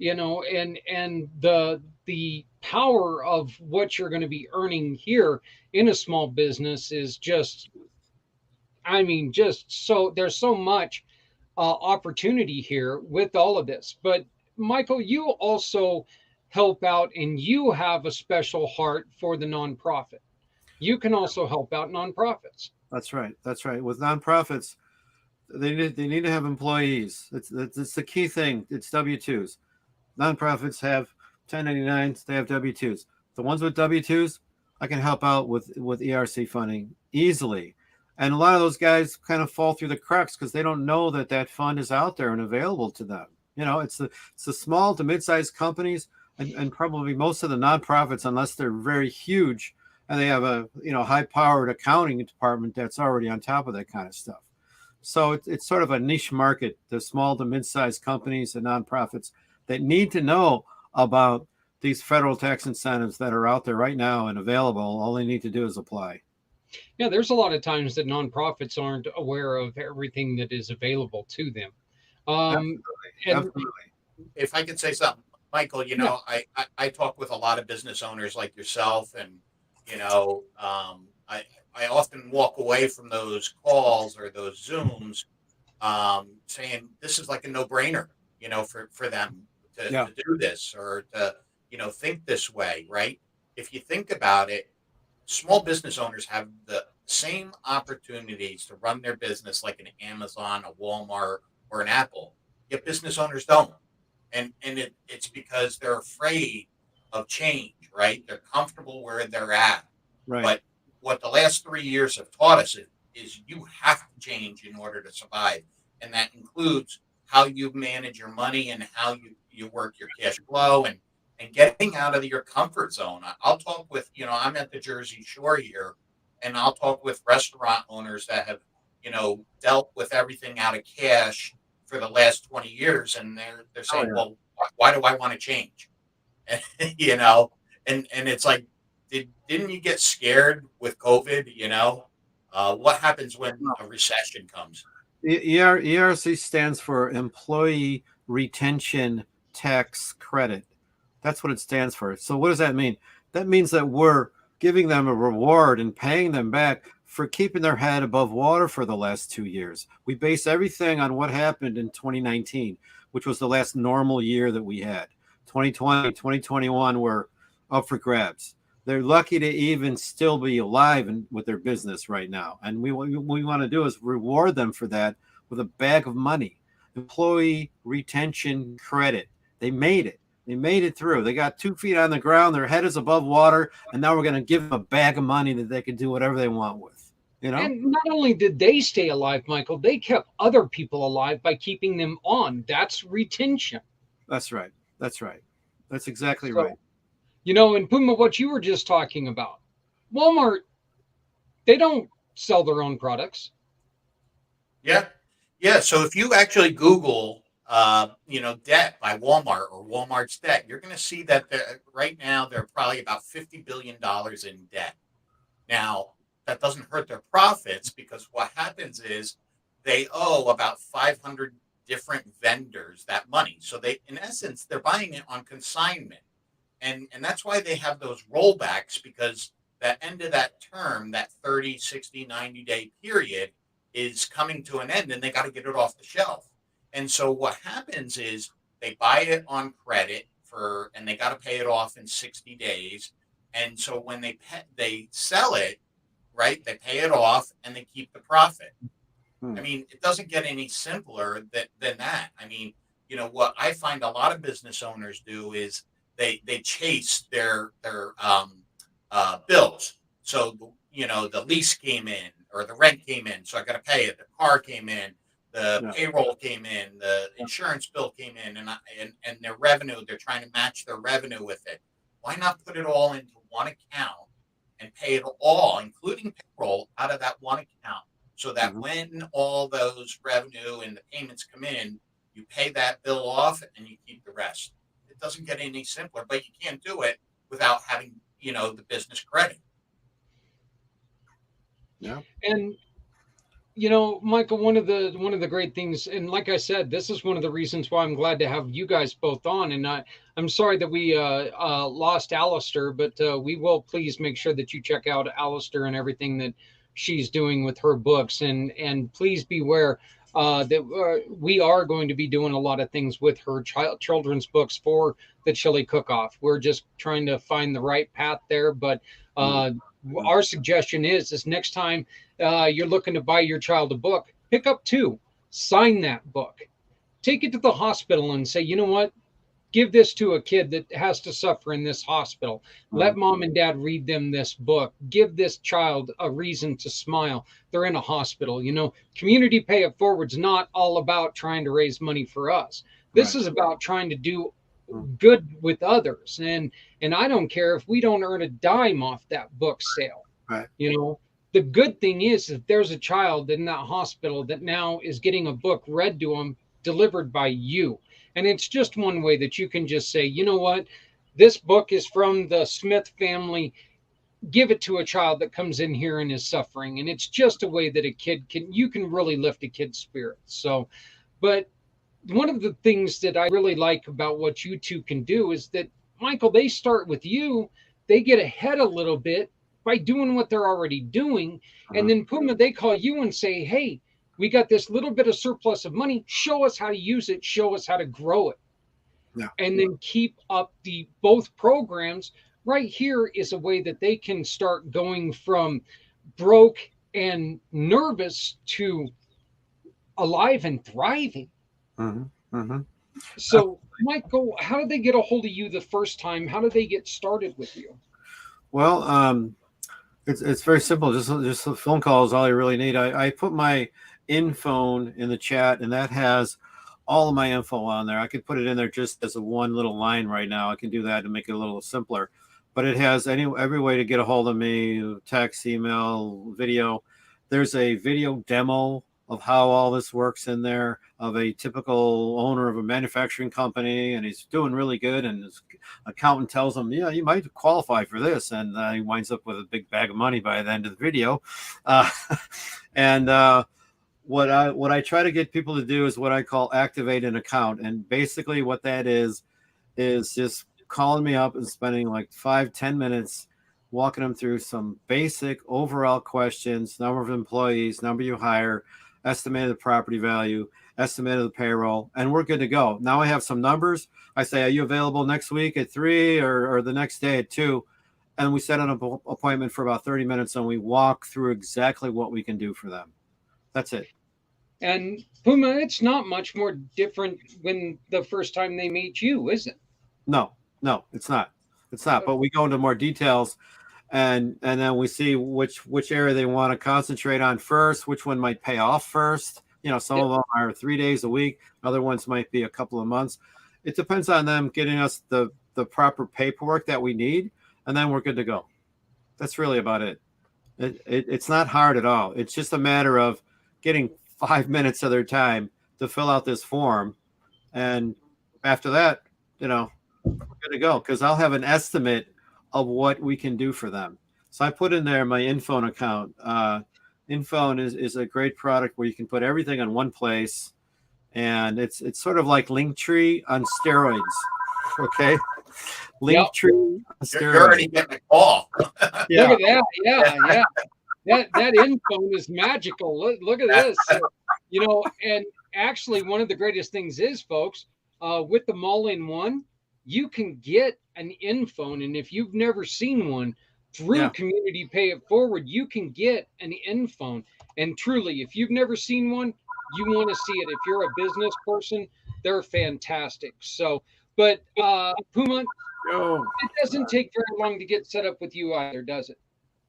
and the power of what you're going to be earning here in a small business is just, I mean, just so there's so much opportunity here with all of this. But Michael, you also help out and you have a special heart for the nonprofit. You can also help out nonprofits. That's right. That's right. With nonprofits, they need to have employees. It's the key thing. It's W-2s. Nonprofits have 1099s. They have W-2s. The ones with W-2s, I can help out with ERC funding easily. And a lot of those guys kind of fall through the cracks because they don't know that fund is out there and available to them. It's the small to mid-sized companies and probably most of the nonprofits, unless they're very huge and they have a high-powered accounting department that's already on top of that kind of stuff. So it's sort of a niche market, the small to mid-sized companies and nonprofits that need to know about these federal tax incentives that are out there right now and available. All they need to do is apply. Yeah, there's a lot of times that nonprofits aren't aware of everything that is available to them. Um, and Absolutely. If I could say something, Michael, yeah, I talk with a lot of business owners like yourself, and you know, I often walk away from those calls or those Zooms, saying this is like a no brainer, for them Yeah. to do this or to, think this way, right? If you think about it, small business owners have the same opportunities to run their business like an Amazon, a Walmart, or an Apple. Yet business owners don't, and it's because they're afraid of change, right? They're comfortable where they're at. Right. But what the last 3 years have taught us is you have to change in order to survive, and that includes how you manage your money and how you work your cash flow and getting out of your comfort zone. I'll talk with, I'm at the Jersey Shore here, and I'll talk with restaurant owners that have, dealt with everything out of cash for the last 20 years, and they're Oh saying, yeah. well, why do I want to change? And, and it's like, didn't you get scared with COVID? What happens when a recession comes? ERC stands for Employee Retention Tax Credit. That's what it stands for. So what does that mean? That means that we're giving them a reward and paying them back for keeping their head above water for the last 2 years. We base everything on what happened in 2019, which was the last normal year that we had. 2020, 2021 were up for grabs. They're lucky to even still be alive and with their business right now. And what we want to do is reward them for that with a bag of money. Employee retention credit. They made it. They made it through. They got 2 feet on the ground. Their head is above water. And now we're going to give them a bag of money that they can do whatever they want with. and not only did they stay alive, Michael, they kept other people alive by keeping them on. That's retention. That's right. That's right. That's exactly So, right. and Puma, what you were just talking about, Walmart, they don't sell their own products. Yeah. Yeah. So if you actually Google, debt by Walmart or Walmart's debt, you're going to see that right now they're probably about $50 billion in debt. Now, that doesn't hurt their profits because what happens is they owe about 500 different vendors that money. So in essence, they're buying it on consignment. And that's why they have those rollbacks, because that end of that term, that 30, 60, 90-day period is coming to an end and they got to get it off the shelf. And so what happens is they buy it on credit and they got to pay it off in 60 days. And so when they sell it, right, they pay it off and they keep the profit. I mean, it doesn't get any simpler than that. I mean, what I find a lot of business owners do is they chase their bills. So, the lease came in or the rent came in, so I got to pay it. The car came in, the payroll came in, the insurance bill came in, and their revenue, they're trying to match their revenue with it. Why not put it all into one account and pay it all, including payroll, out of that one account, so that when all those revenue and the payments come in, you pay that bill off and you keep the rest. It doesn't get any simpler, but you can't do it without having, the business credit. Yeah. And Michael, one of the great things, and like I said, this is one of the reasons why I'm glad to have you guys both on. And I'm sorry that we lost Alistair, but we will please make sure that you check out Alistair and everything that she's doing with her books, and please beware that we are going to be doing a lot of things with her children's books for the chili cook-off. We're just trying to find the right path there, but our suggestion is next time you're looking to buy your child a book, pick up 2, sign that book, take it to the hospital and say, you know what, give this to a kid that has to suffer in this hospital. Let mom and dad read them this book. Give this child a reason to smile. They're in a hospital. Community Pay It Forward's not all about trying to raise money for us. This is about trying to do good with others. And I don't care if we don't earn a dime off that book sale. Right. The good thing is that there's a child in that hospital that now is getting a book read to them, delivered by you. And it's just one way that you can just say, you know what, this book is from the Smith family. Give it to a child that comes in here and is suffering. And it's just a way that you can really lift a kid's spirit. So, but one of the things that I really like about what you two can do is that, Michael, they start with you, they get ahead a little bit by doing what they're already doing. And Mhm. then Puma, they call you and say, hey, we got this little bit of surplus of money. Show us how to use it, show us how to grow it. Yeah. And then keep up the both programs. Right here is a way that they can start going from broke and nervous to alive and thriving. Hmm. Hmm. So, Michael, how did they get a hold of you the first time? How did they get started with you? Well, it's very simple. Just a phone call is all you really need. I put my info in the chat, and that has all of my info on there. I could put it in there just as a one little line right now. I can do that to make it a little simpler. But it has every way to get a hold of me: text, email, video. There's a video demo of how all this works in there of a typical owner of a manufacturing company, and he's doing really good, and his accountant tells him, yeah, you might qualify for this, and he winds up with a big bag of money by the end of the video. uh, and what I try to get people to do is what I call activate an account, and basically what that is just calling me up and spending like 5-10 minutes walking them through some basic overall questions: number of employees, number you hire, estimated property value, estimated the payroll, and we're good to go. Now I have some numbers. I say, are you available next week at 3 or the next day at 2? And we set an appointment for about 30 minutes, and we walk through exactly what we can do for them. That's it. And Puma, it's not much more different when the first time they meet you, is it? No, no, it's not. It's not. But we go into more details, and then we see which area they want to concentrate on first, which one might pay off first. Some Yep. of them are 3 days a week, other ones might be a couple of months. It depends on them getting us the proper paperwork that we need, and then we're good to go. That's really about it. It's not hard at all. It's just a matter of getting 5 minutes of their time to fill out this form, and after that, we're good to go, because I'll have an estimate of what we can do for them. So I put in there my Infone account. Infone is a great product where you can put everything in one place, and it's sort of like Linktree on steroids. Okay, Yep. Linktree on You're already steroids. getting a call. Yeah, Look at that. Yeah, yeah. That info is magical. Look at this. And actually, one of the greatest things is, folks, with the all-in-one, you can get an infone, and if you've never seen one through yeah. Community Pay It Forward, you can get an infone. And truly, if you've never seen one, you want to see it. If you're a business person, they're fantastic. So, but Puma, Oh, it doesn't take very long to get set up with you either, does it?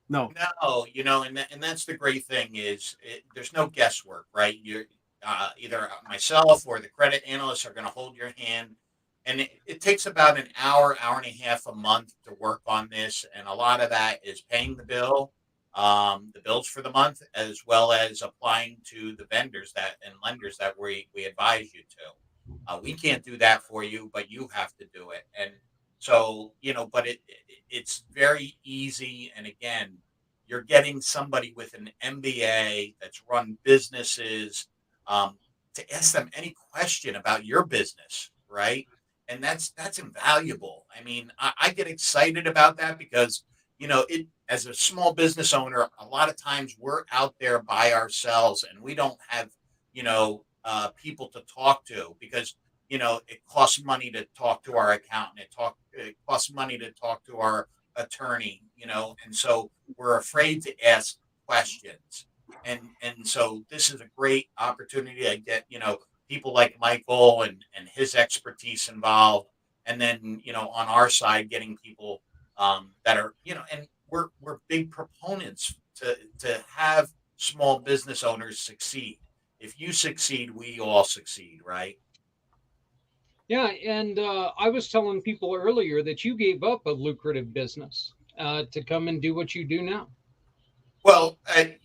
no. No, and that's the great thing is there's no guesswork, right? You're either myself or the credit analysts are going to hold your hand, and it takes about an hour, hour and a half a month to work on this, and a lot of that is paying the bills for the month, as well as applying to the vendors that and lenders that we advise you to. We can't do that for you, but you have to do it, and so but it's very easy, and again, you're getting somebody with an MBA that's run businesses, um, to ask them any question about your business, right? And that's invaluable. I mean, I get excited about that because it as a small business owner, a lot of times we're out there by ourselves and we don't have people to talk to because it costs money to talk to our accountant. It costs money to talk to our attorney, and so we're afraid to ask questions. And so this is a great opportunity to get, people like Michael and his expertise involved. And then, on our side, getting people that are, and we're big proponents to have small business owners succeed. If you succeed, we all succeed, right? Yeah, and I was telling people earlier that you gave up a lucrative business to come and do what you do now. Well, I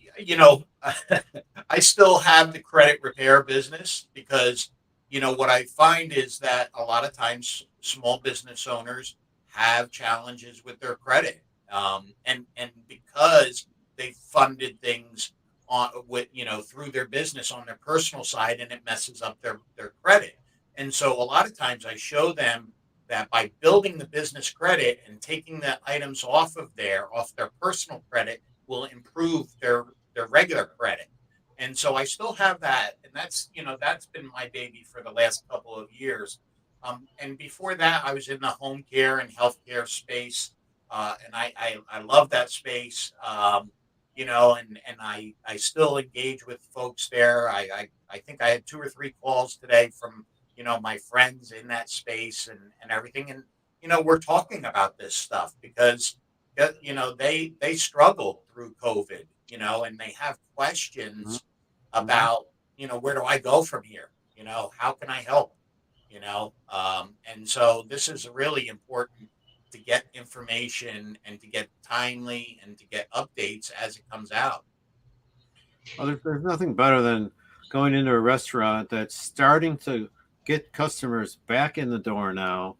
still have the credit repair business because, what I find is that a lot of times small business owners have challenges with their credit. And because they funded things with through their business on their personal side, and it messes up their credit. And so a lot of times I show them that by building the business credit and taking the items off their personal credit will improve their regular credit. And so I still have that, and that's been my baby for the last couple of years. And before that, I was in the home care and healthcare space, and I love that space. And I still engage with folks there. I think I had 2 or 3 calls today from my friends in that space and everything, and we're talking about this stuff because they struggled through COVID, and they have questions about where do I go from here, how can I help, and so this is really important to get information and to get timely and to get updates as it comes out. Well, there's nothing better than going into a restaurant that's starting to get customers back in the door now.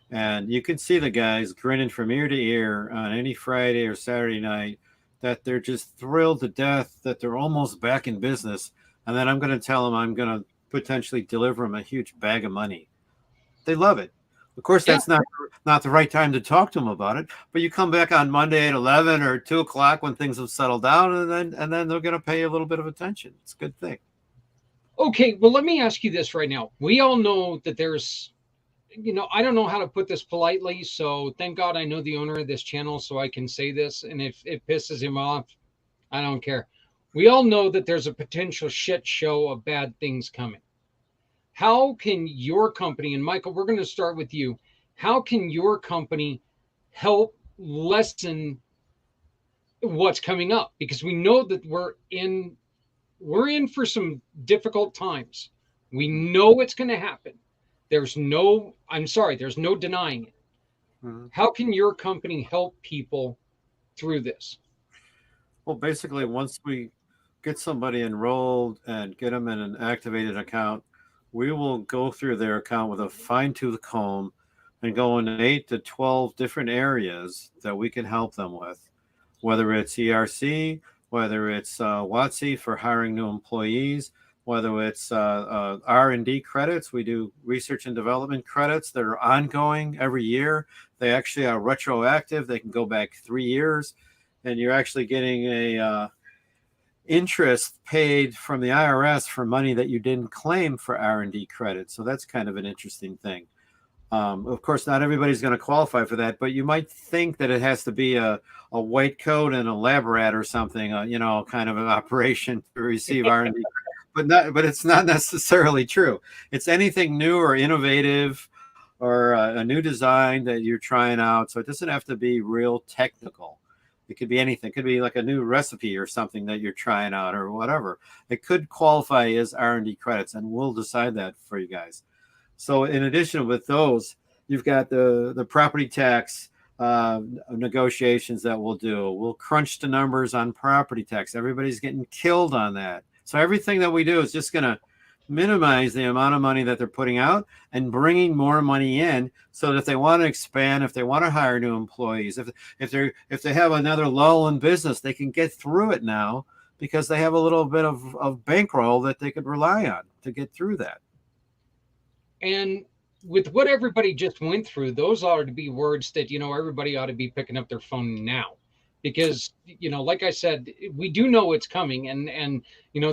And you can see the guys grinning from ear to ear on any Friday or Saturday night that they're just thrilled to death that they're almost back in business. And then I'm going to tell them I'm going to potentially deliver them a huge bag of money. They love it. Of course, that's not the right time to talk to them about it. But you come back on Monday at 11 or 2 o'clock when things have settled down, and then they're going to pay you a little bit of attention. It's a good thing. Okay, well, let me ask you this right now. We all know that there's, I don't know how to put this politely, so thank God I know the owner of this channel so I can say this. And if it pisses him off, I don't care. We all know that there's a potential shit show of bad things coming. How can your company, and Michael, we're going to start with you. How can your company help lessen what's coming up? Because we know that we're in for some difficult times. We know it's going to happen. There's no denying it. Mm-hmm. How can your company help people through this? Well, basically, once we get somebody enrolled and get them in an activated account, we will go through their account with a fine-tooth comb and go in 8 to 12 different areas that we can help them with, whether it's ERC, whether it's WOTC for hiring new employees, whether it's R&D credits. We do research and development credits that are ongoing every year. They actually are retroactive. They can go back 3 years, and you're actually getting a interest paid from the IRS for money that you didn't claim for R&D credit. So that's kind of an interesting thing. Of course, not everybody's going to qualify for that, but you might think that it has to be a white coat and a lab rat or something, kind of an operation to receive R&D. But it's not necessarily true. It's anything new or innovative or a new design that you're trying out. So it doesn't have to be real technical. It could be anything. It could be like a new recipe or something that you're trying out or whatever. It could qualify as R&D credits, and we'll decide that for you guys. So in addition with those, you've got the property tax negotiations that we'll do. We'll crunch the numbers on property tax. Everybody's getting killed on that. So everything that we do is just going to minimize the amount of money that they're putting out and bringing more money in, so that if they want to expand, if they want to hire new employees, if they have another lull in business, they can get through it now because they have a little bit of bankroll that they could rely on to get through that. And with what everybody just went through, those ought to be words that, everybody ought to be picking up their phone now. Because, like I said, we do know it's coming. And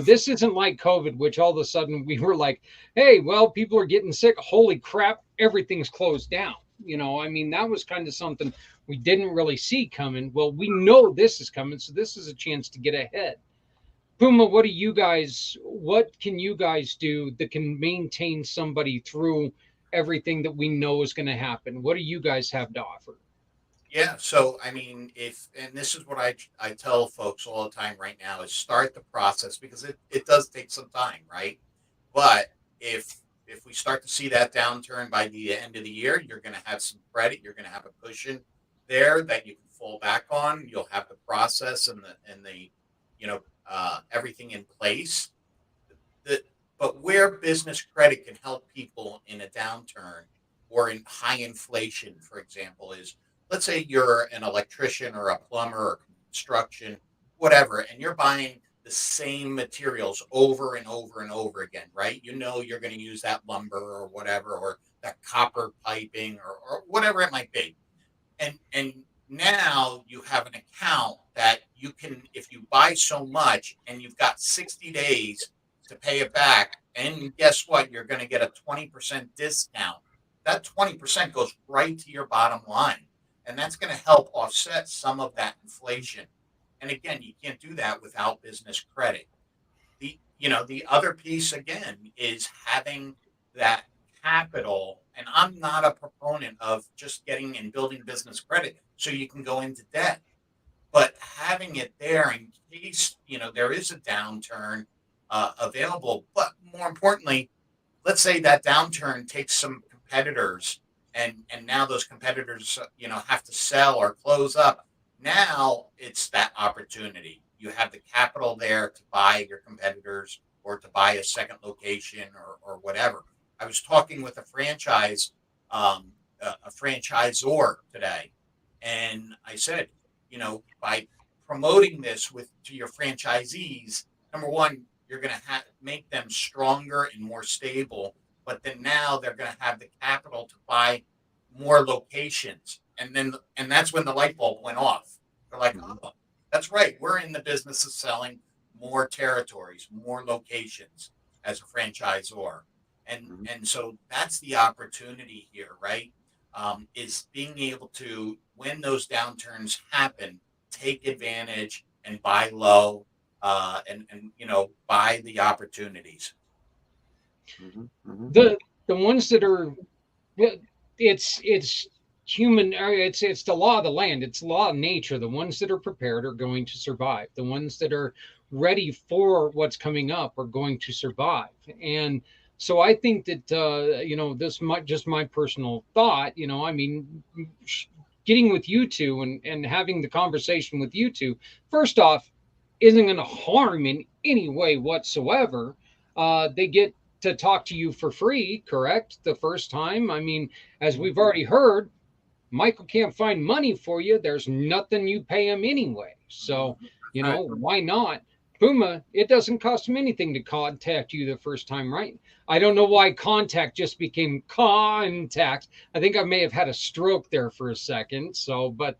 this isn't like COVID, which all of a sudden we were like, hey, well, people are getting sick. Holy crap, everything's closed down. That was kind of something we didn't really see coming. Well, we know this is coming, so this is a chance to get ahead. Puma, what can you guys do that can maintain somebody through everything that we know is going to happen? What do you guys have to offer? Yeah, so and this is what I tell folks all the time right now, is start the process, because it does take some time, right? But if we start to see that downturn by the end of the year, you're going to have some credit, you're going to have a cushion there that you can fall back on. You'll have the process and the everything in place. But where business credit can help people in a downturn or in high inflation, for example, is, let's say you're an electrician or a plumber or construction, whatever, and you're buying the same materials over and over and over again, right? You know you're going to use that lumber or whatever, or that copper piping or whatever it might be. And now you have an account that you can, if you buy so much and you've got 60 days to pay it back, and guess what? You're going to get a 20% discount. That 20% goes right to your bottom line. And that's going to help offset some of that inflation. And again, you can't do that without business credit. The other piece again is having that capital. And I'm not a proponent of just getting and building business credit so you can go into debt, but having it there in case there is a downturn available. But more importantly, let's say that downturn takes some competitors, and now those competitors have to sell or close up. Now it's that opportunity. You have the capital there to buy your competitors or to buy a second location or whatever. I was talking with a franchisor today, and I said, by promoting this to your franchisees, number one, you're going to make them stronger and more stable. But then now they're going to have the capital to buy more locations, and that's when the light bulb went off. They're like, oh, that's right. We're in the business of selling more territories, more locations as a franchisor. And so that's the opportunity here, right? Is being able to, when those downturns happen, take advantage and buy low, and buy the opportunities. The ones that are, it's human, it's the law of the land, it's the law of nature. The ones that are prepared are going to survive. The ones that are ready for what's coming up are going to survive. And so I think that this might just my personal thought. Getting with you two and having the conversation with you two, first off, isn't going to harm in any way whatsoever. They get to talk to you for free, correct? The first time. As we've already heard, Michael can't find money for you. There's nothing you pay him anyway. So, why not? Puma, it doesn't cost him anything to contact you the first time, right? I don't know why contact just became contact. I think I may have had a stroke there for a second. So, but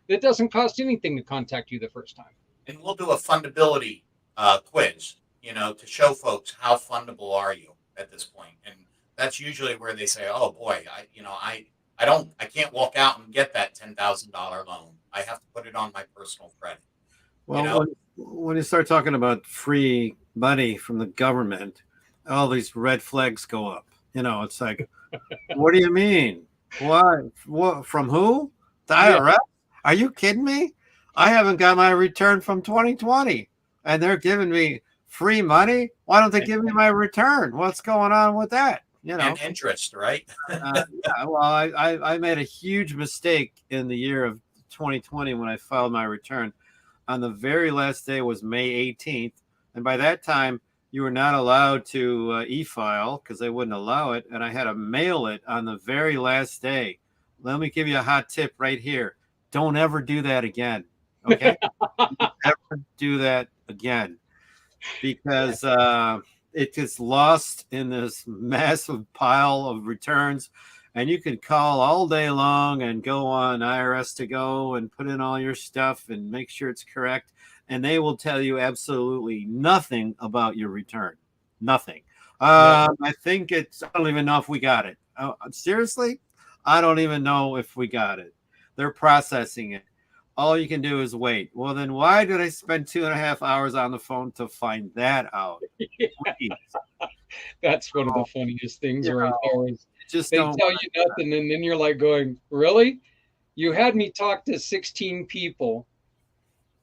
it doesn't cost anything to contact you the first time. And we'll do a fundability quiz, to show folks how fundable are you at this point. And that's usually where they say, oh boy, I can't walk out and get that $10,000 loan. I have to put it on my personal credit. Well, when you start talking about free money from the government, all these red flags go up. It's like, what do you mean? Why? What? From who? The IRS? Yeah. Are you kidding me? I haven't got my return from 2020, and they're giving me free money. Why don't they give me my return? What's going on with that? And interest, right? Yeah. Well, I made a huge mistake in the year of 2020 when I filed my return. On the very last day was May 18th. And by that time, you were not allowed to e-file because they wouldn't allow it. And I had to mail it on the very last day. Let me give you a hot tip right here. Don't ever do that again. Okay? Don't ever do that again. Because it gets lost in this massive pile of returns. And you can call all day long and go on IRS to go and put in all your stuff and make sure it's correct. And they will tell you absolutely nothing about your return. Nothing. I think I don't even know if we got it. Seriously? I don't even know if we got it. They're processing it. All you can do is wait. Well, then why did I spend 2.5 hours on the phone to find that out? That's one of the funniest things right there is just they tell you nothing, and then you're like going, really? You had me talk to 16 people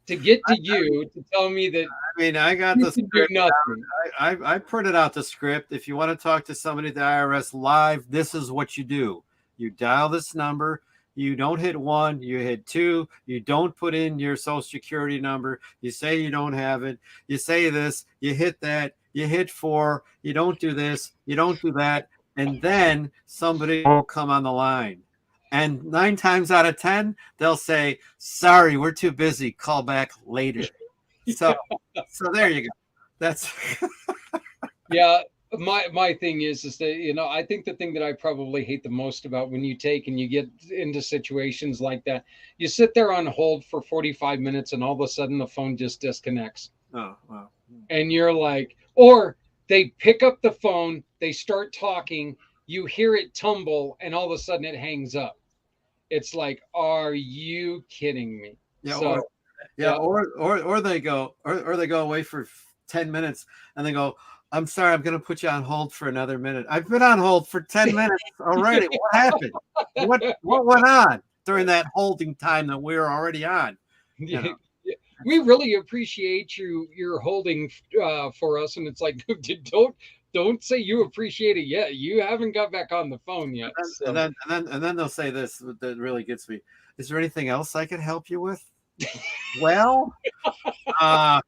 to get to you to tell me that. I got the script. I printed out the script. If you want to talk to somebody at the IRS live, this is what you do. You dial this number. You don't hit 1, you hit 2. You don't put in your social security number. You say you don't have it. You say this, you hit that, you hit 4. You don't do this, you don't do that. And then somebody will come on the line. And 9 times out of 10, they'll say, sorry, we're too busy. Call back later. So, so there you go. That's Yeah, my thing is that I think the thing that I probably hate the most about when you take and you get into situations like that, you sit there on hold for 45 minutes and all of a sudden the phone just disconnects. oh wow. And you're like, or they pick up the phone, they start talking, you hear it tumble, and all of a sudden it hangs up. It's like, are you kidding me? Yeah, So, yeah, or they go or they go away for 10 minutes and they go, I'm sorry, I'm gonna put you on hold for another minute. I've been on hold for 10 minutes already. What happened? What went on during that holding time that we were already on? You know? we really appreciate you're holding for us, and it's like, don't say you appreciate it yet. You haven't got back on the phone yet. And then they'll say this that really gets me. Is there anything else I could help you with? Well, how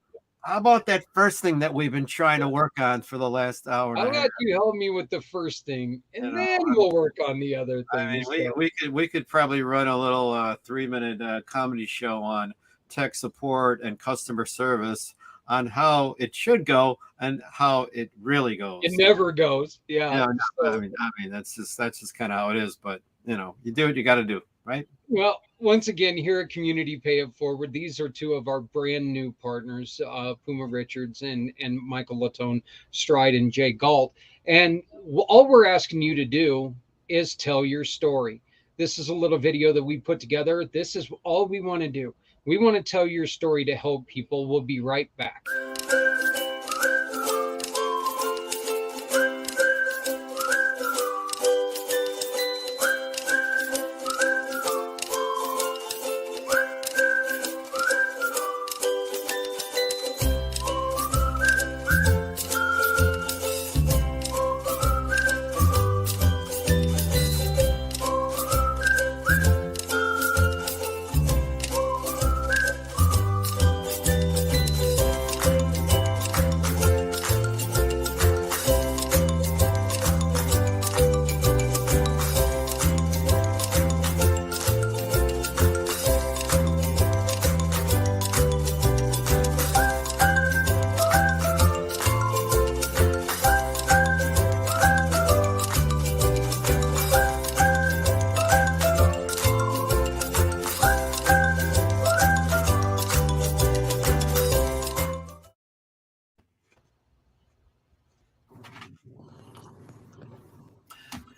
about that first thing that we've been trying to work on for the last hour and I'll a half? let you help me with the first thing, and You know, then we'll work on the other I mean, things. we could probably run a little 3-minute comedy show on tech support and customer service on how it should go and how it really goes. It never goes. Yeah. Yeah, no, So, I mean that's just kind of how it is. But you do what you got to do, right? well, once again, here at Community Pay It Forward, these are two of our brand new partners, Puma Richards and Michael Latone Stride and Jay Galt. And all we're asking you to do is tell your story. This is a little video that we put together. This is all we want to do. We want to tell your story to help people. We'll be right back.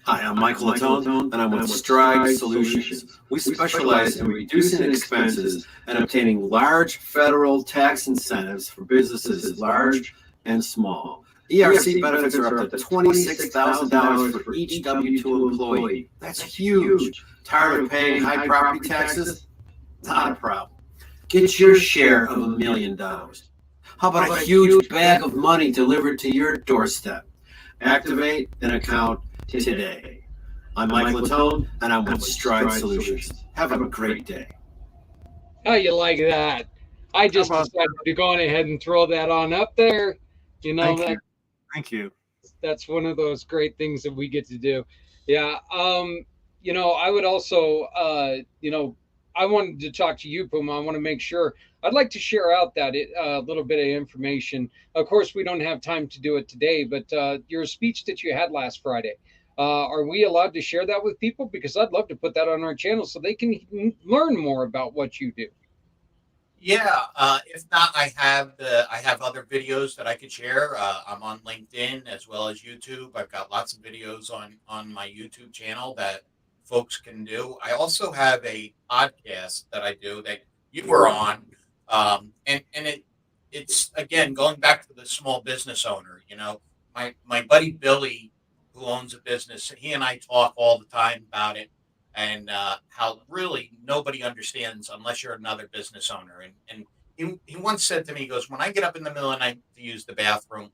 Hi, I'm Michael Latone, and I'm with Stride Solutions. We specialize in reducing expenses and obtaining large federal tax incentives for businesses large and small. ERC benefits are up to $26,000 for each W-2 employee. That's huge. Tired of paying high property taxes? Not a problem. Get your share of $1 million. How about a huge bag of money delivered to your doorstep? Activate an account today. I'm Mike Latone, and I'm with Stride Solutions. Have a great day. How you like that? I just decided to go on ahead and throw that on up there. Thank you. That's one of those great things that we get to do. Yeah. I would also, I wanted to talk to you, Puma. I want to make sure I'd like to share out that little bit of information. Of course, we don't have time to do it today, but your speech that you had last Friday, are we allowed to share that with people? Because I'd love to put that on our channel so they can learn more about what you do. Yeah, if not, I have other videos that I could share. I'm on LinkedIn as well as YouTube. I've got lots of videos on my YouTube channel that folks can do. I also have a podcast that I do that you were on, and it's again going back to the small business owner. My buddy Billy, who owns a business, he and I talk all the time about it. And how really nobody understands unless you're another business owner. And he once said to me, he goes, when I get up in the middle of the night to use the bathroom,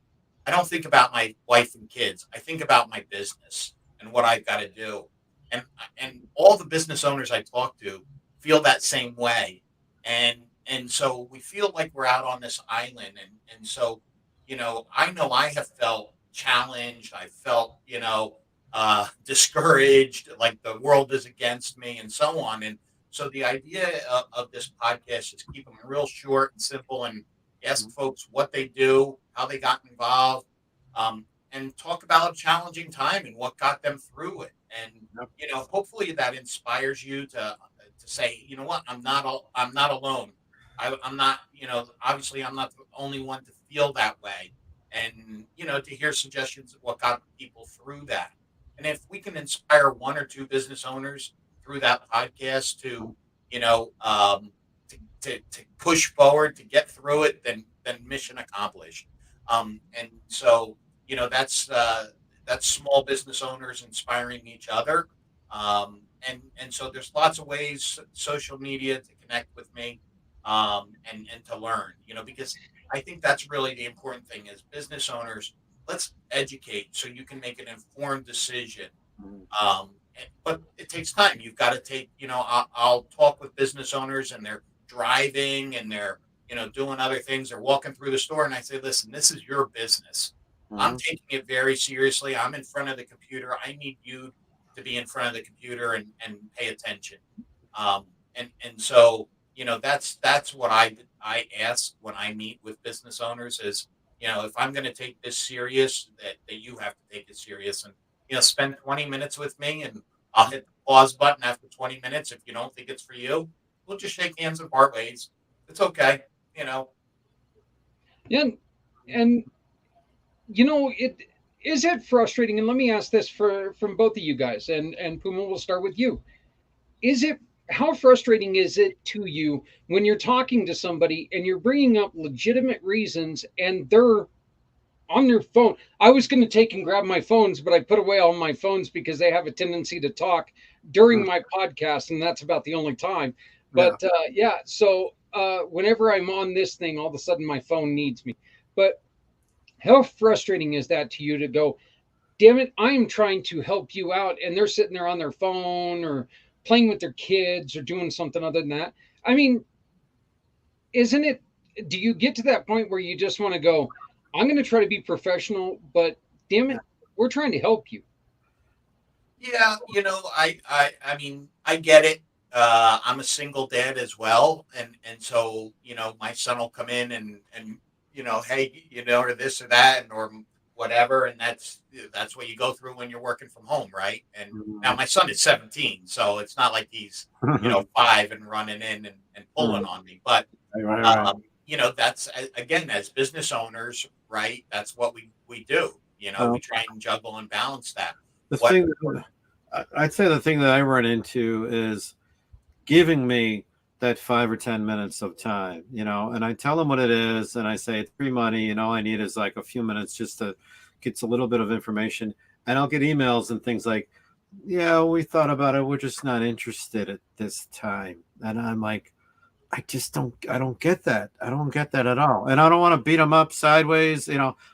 I don't think about my wife and kids. I think about my business and what I've got to do. And all the business owners I talk to feel that same way. And so we feel like we're out on this island. And so, I know I have felt challenged. I felt, discouraged, like the world is against me and so on. And so the idea of this podcast is keep them real short and simple. And ask folks what they do, how they got involved, and talk about a challenging time and what got them through it. And Yep. hopefully that inspires you to say, you know what, I'm not alone. I'm not, obviously I'm not the only one to feel that way. And to hear suggestions of what got people through that. And if we can inspire one or two business owners through that podcast to, you know, um, to push forward, to get through it, then mission accomplished. And so, that's small business owners inspiring each other. And so there's lots of ways, social media, to connect with me, and to learn, because I think that's really the important thing as business owners. Let's educate so you can make an informed decision. Mhm. But it takes time. You've got to take, I'll talk with business owners and they're driving and they're, doing other things. They're walking through the store and I say, listen, this is your business. I'm Mhm. taking it very seriously. I'm in front of the computer. I need you to be in front of the computer and pay attention. And so, that's what I ask when I meet with business owners is, if I'm going to take this serious, that you have to take it serious and, spend 20 minutes with me and I'll hit the pause button after 20 minutes. If you don't think it's for you, we'll just shake hands and part ways. It's okay. You know, Yeah, and it is it frustrating. And let me ask this from both of you guys, and Puma, will start with you. Is it How frustrating is it to you when you're talking to somebody and you're bringing up legitimate reasons and they're on their phone? I was going to take and grab my phones, but I put away all my phones because they have a tendency to talk during my podcast, and that's about the only time. Yeah. But yeah, so whenever I'm on this thing, all of a sudden my phone needs me. But how frustrating is that to you to go, damn it, I'm trying to help you out, and they're sitting there on their phone or playing with their kids or doing something other than that? I mean, isn't it? Do you get to that point where you just want to go, I'm going to try to be professional, but damn it, we're trying to help you? yeah, I mean, I get it. I'm a single dad as well, and so my son will come in and hey, or this or that, or whatever, and that's what you go through when you're working from home, right? And now Mhm. my son is 17, so it's not like he's 5 and running in and pulling on me, but Right, right, right. that's again, as business owners, right? That's what we do. We Well, try and juggle and balance that. the What thing I'd say the thing that I run into is giving me that 5 or 10 minutes of time, and I tell them what it is, and I say it's free money, and all I need is like a few minutes just to get a little bit of information, and I'll get emails and things like, yeah, we thought about it, we're just not interested at this time, and I'm like, I don't get that. I don't get that at all. And I don't want to beat them up sideways.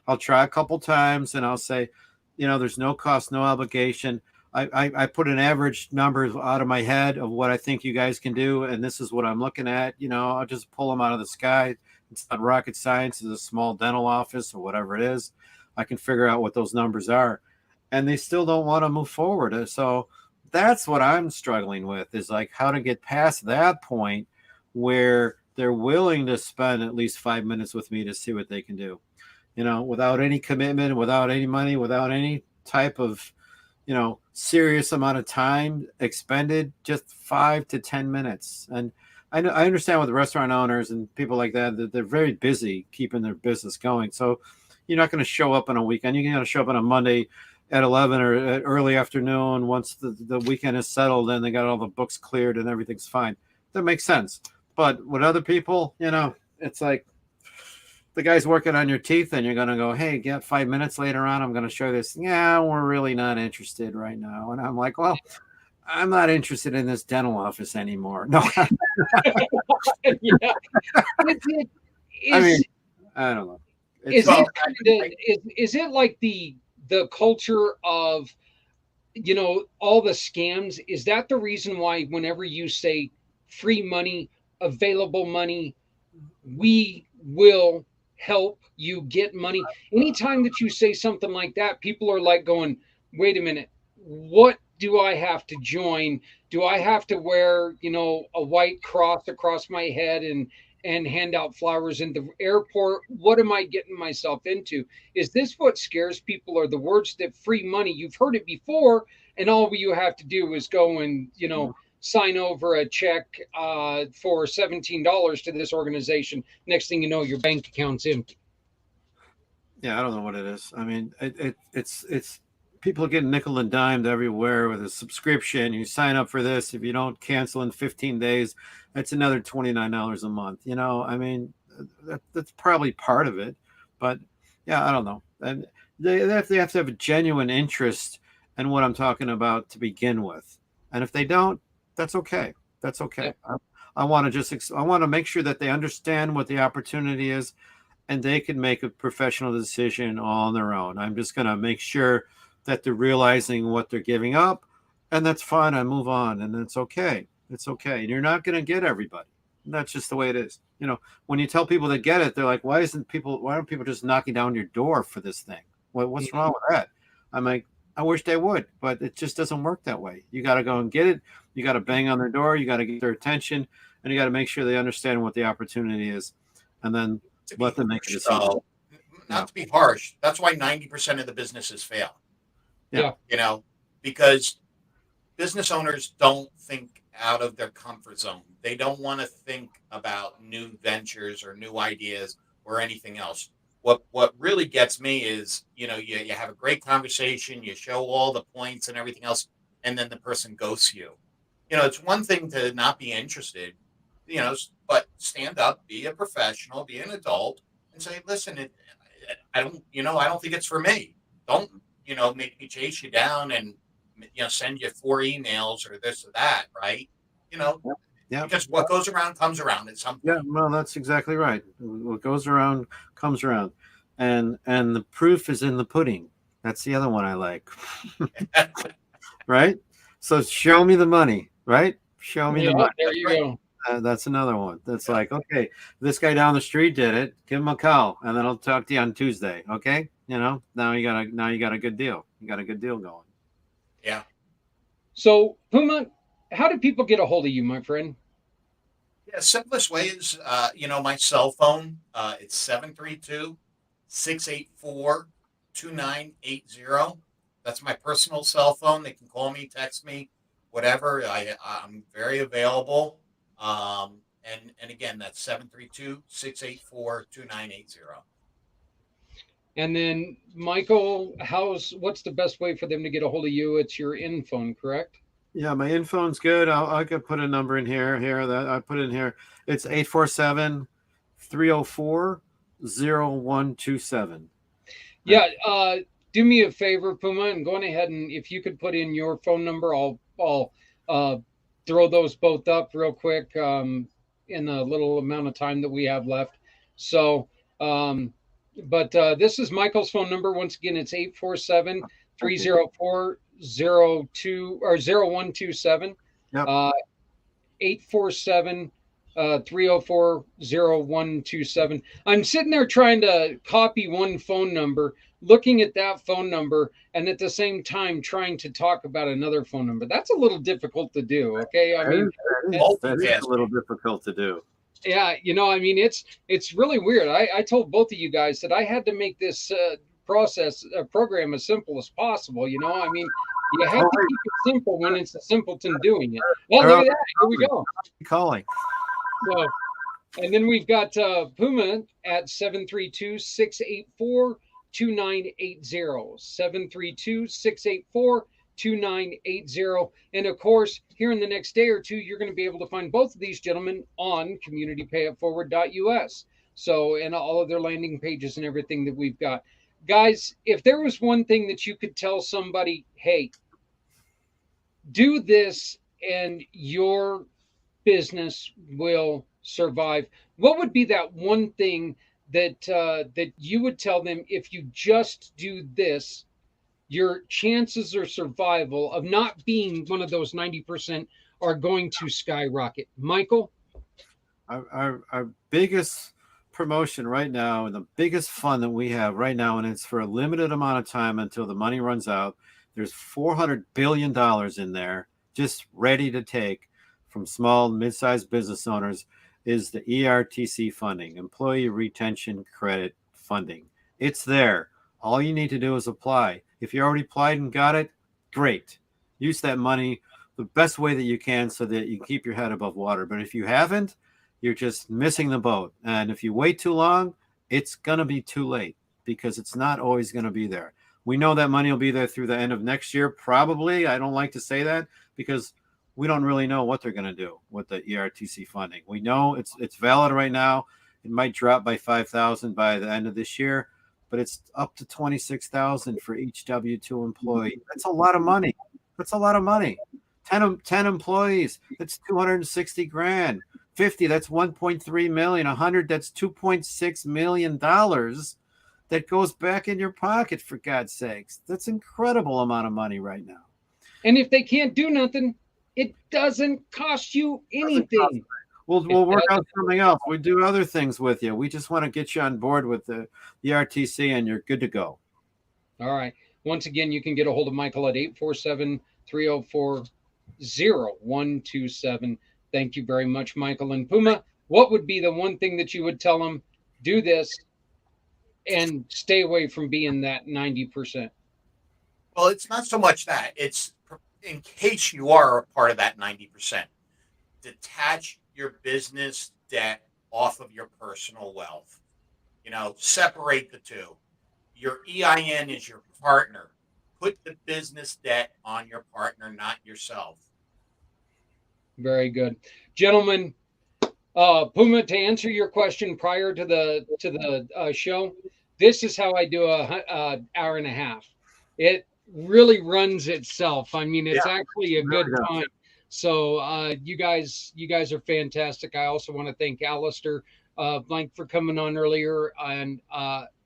I'll try a couple times and I'll say, there's no cost, no obligation. I put an average number out of my head of what I think you guys can do. And this is what I'm looking at. I'll just pull them out of the sky. It's not rocket science. It's a small dental office or whatever it is. I can figure out what those numbers are. And they still don't want to move forward. So that's what I'm struggling with is like how to get past that point where they're willing to spend at least 5 minutes with me to see what they can do, without any commitment, without any money, without any type of, serious amount of time expended, just 5 to 10 minutes. And I understand with restaurant owners and people like that they're very busy keeping their business going. So you're not going to show up on a weekend. You're going to show up on a Monday at 11 or at early afternoon once the weekend is settled and they got all the books cleared and everything's fine. That makes sense. But with other people, it's like the guy's working on your teeth and you're going to go, hey, get 5 minutes later on. I'm going to show this. Yeah, we're really not interested right now. And I'm like, well, I'm not interested in this dental office anymore. No, Yeah. Is it I mean, is I don't know. is It's Well, it kind of is it like the culture of all the scams? Is that the reason why whenever you say free money, available money, we will help you get money? Anytime that you say something like that, people are like going, wait a minute, what do I have to join? Do I have to wear, a white cross across my head and hand out flowers in the airport? What am I getting myself into? Is this what scares people, or the words that free money? You've heard it before, and all you have to do is go and, sign over a check for $17 to this organization. Next thing you know, your bank account's empty. Yeah, I don't know what it is. I mean, it's people are getting nickel and dimed everywhere with a subscription. You sign up for this. If you don't cancel in 15 days, that's another $29 a month. I mean, that's probably part of it. But yeah, I don't know. And they have to have a genuine interest in what I'm talking about to begin with. And if they don't, that's okay. That's okay. Yep. I want to make sure that they understand what the opportunity is, and they can make a professional decision all on their own. I'm just going to make sure that they're realizing what they're giving up, and that's fine. I move on, and it's okay. It's okay. And you're not going to get everybody. And that's just the way it is. When you tell people to get it, they're like, why aren't people just knocking down your door for this thing? What's wrong with that? I'm like, I wish they would, but it just doesn't work that way. You got to go and get it. You got to bang on their door. You got to get their attention, and you got to make sure they understand what the opportunity is, and then let them make a decision. Not to be harsh, that's why 90% of the businesses fail. Yeah. Because business owners don't think out of their comfort zone. They don't want to think about new ventures or new ideas or anything else. What really gets me is, you have a great conversation, you show all the points and everything else, and then the person ghosts you. It's one thing to not be interested, but stand up, be a professional, be an adult, and say, listen, I don't think it's for me. Don't, make me chase you down and, send you 4 emails or this or that, right? Yeah. Because what goes around comes around at some point. Yeah, well, that's exactly right. What goes around comes around, and the proof is in the pudding. That's the other one I like. Right? So show me the money, right? Show me the money. There you go. That's another one. That's like, okay, this guy down the street did it. Give him a call, and then I'll talk to you on Tuesday. Okay, now you got a good deal. You got a good deal going. Yeah. So, Puma, how do people get a hold of you, my friend? Yeah, simplest way is, my cell phone. It's 732-684-2980. That's my personal cell phone. They can call me, text me, whatever. I'm very available. And again, that's 732-684-2980. And then, Michael, what's the best way for them to get a hold of you? It's your in-phone, correct? Yeah, my in-phone's good. I could put a number in here that I put in here. It's 847-304-0127. Yeah. Do me a favor, Puma, and go on ahead, and if you could put in your phone number, I'll throw those both up real quick in the little amount of time that we have left. So, but this is Michael's phone number. Once again, it's 847-304-0127. Yep. 847-304-0127. I'm sitting there trying to copy one phone number, looking at that phone number, and at the same time trying to talk about another phone number. That's a little difficult to do. Okay. I mean, that is a little difficult to do. Yeah. It's really weird. I told both of you guys that I had to make this program as simple as possible. I mean, you have to keep it simple when it's a simpleton doing it. Well, look at that. Here we go. Calling. So, and then we've got Puma at 732-684-2980. 732-684-2980. And of course, here in the next day or two, you're going to be able to find both of these gentlemen on communitypayitforward.us. So, and all of their landing pages and everything that we've got. Guys, if there was one thing that you could tell somebody, hey, do this and your business will survive, what would be that one thing that that you would tell them? If you just do this, your chances of survival of not being one of those 90% are going to skyrocket. Michael? Our biggest promotion right now, and the biggest fun that we have right now, and it's for a limited amount of time until the money runs out, There's $400 billion in there just ready to take from small, mid-sized business owners is the ERTC funding, Employee Retention Credit funding. It's there. All you need to do is apply. If you already applied and got it, great. Use that money the best way that you can so that you keep your head above water. But if you haven't, you're just missing the boat. And if you wait too long, it's going to be too late because it's not always going to be there. We know that money will be there through the end of next year, probably. I don't like to say that because we don't really know what they're going to do with the ERTC funding. We know it's valid right now. It might drop by 5,000 by the end of this year, but it's up to 26,000 for each W-2 employee. That's a lot of money. That's a lot of money. 10 employees, that's 260 grand. 50, that's 1.3 million. 100, that's 2.6 million dollars that goes back in your pocket, for God's sakes. That's an incredible amount of money right now. And if they can't do nothing, it doesn't cost you anything. We'll work out something else. We do other things with you. We just want to get you on board with the RTC, and you're good to go. All right. Once again, you can get a hold of Michael at 847-304-0127. Thank you very much, Michael. And Puma, what would be the one thing that you would tell them? Do this and stay away from being that 90%. Well, it's not so much that. It's in case you are a part of that 90%. Detach your business debt off of your personal wealth. Separate the two. Your EIN is your partner. Put the business debt on your partner, not yourself. Very good. Gentlemen, Puma, to answer your question prior to the show, this is how I do a hour and a half. It really runs itself. I mean, it's actually a good time. So you guys are fantastic. I also want to thank Alistair Blank for coming on earlier, and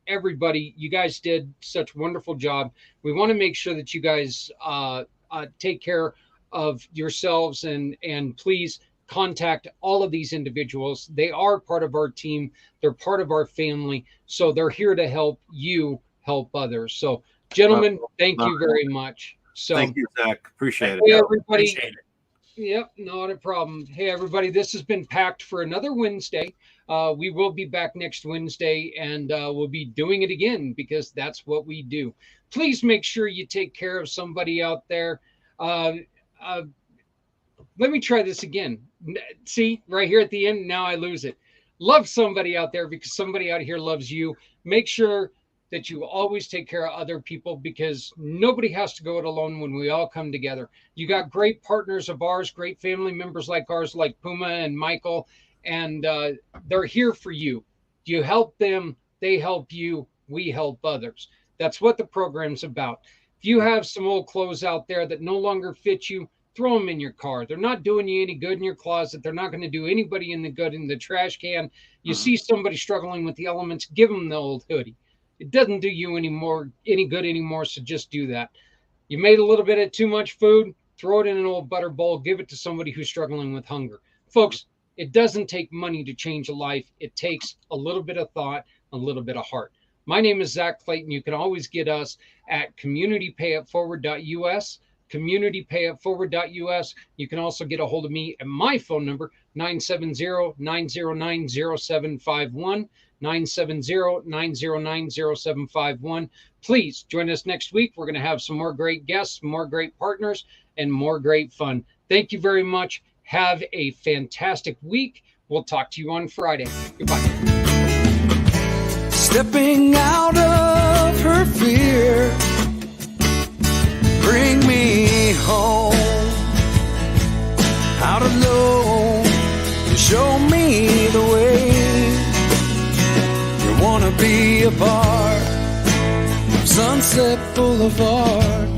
everybody. You guys did such a wonderful job. We want to make sure that you guys take care of yourselves, and please contact all of these individuals. They are part of our team. They're part of our family. So they're here to help you help others. So gentlemen, thank you very much. So thank you, Zach. Appreciate it. Hey, everybody. Appreciate it. Yep, not a problem. Hey, everybody, this has been pACT for another Wednesday. We will be back next Wednesday, and we'll be doing it again because that's what we do. Please make sure you take care of somebody out there. Let me try this again. See, right here at the end, now I lose it. Love somebody out there because somebody out here loves you. Make sure that you always take care of other people because nobody has to go it alone when we all come together. You got great partners of ours, great family members like ours, like Puma and Michael, and they're here for you. You help them, they help you, we help others. That's what the program's about. If you have some old clothes out there that no longer fit you, throw them in your car. They're not doing you any good in your closet. They're not going to do anybody any good in the trash can. You see somebody struggling with the elements, give them the old hoodie. It doesn't do you any good anymore, so just do that. You made a little bit of too much food, throw it in an old butter bowl, give it to somebody who's struggling with hunger. Folks, it doesn't take money to change a life. It takes a little bit of thought, a little bit of heart. My name is Zach Clayton. You can always get us at communitypayitforward.us, communitypayitforward.us. You can also get a hold of me at my phone number, 970-909-0751. 970-909-0751. Please join us next week. We're going to have some more great guests, more great partners, and more great fun. Thank you very much. Have a fantastic week. We'll talk to you on Friday. Goodbye. Stepping out of her fear, bring me home, out alone, and show me the way. You wanna be a part of Sunset Boulevard.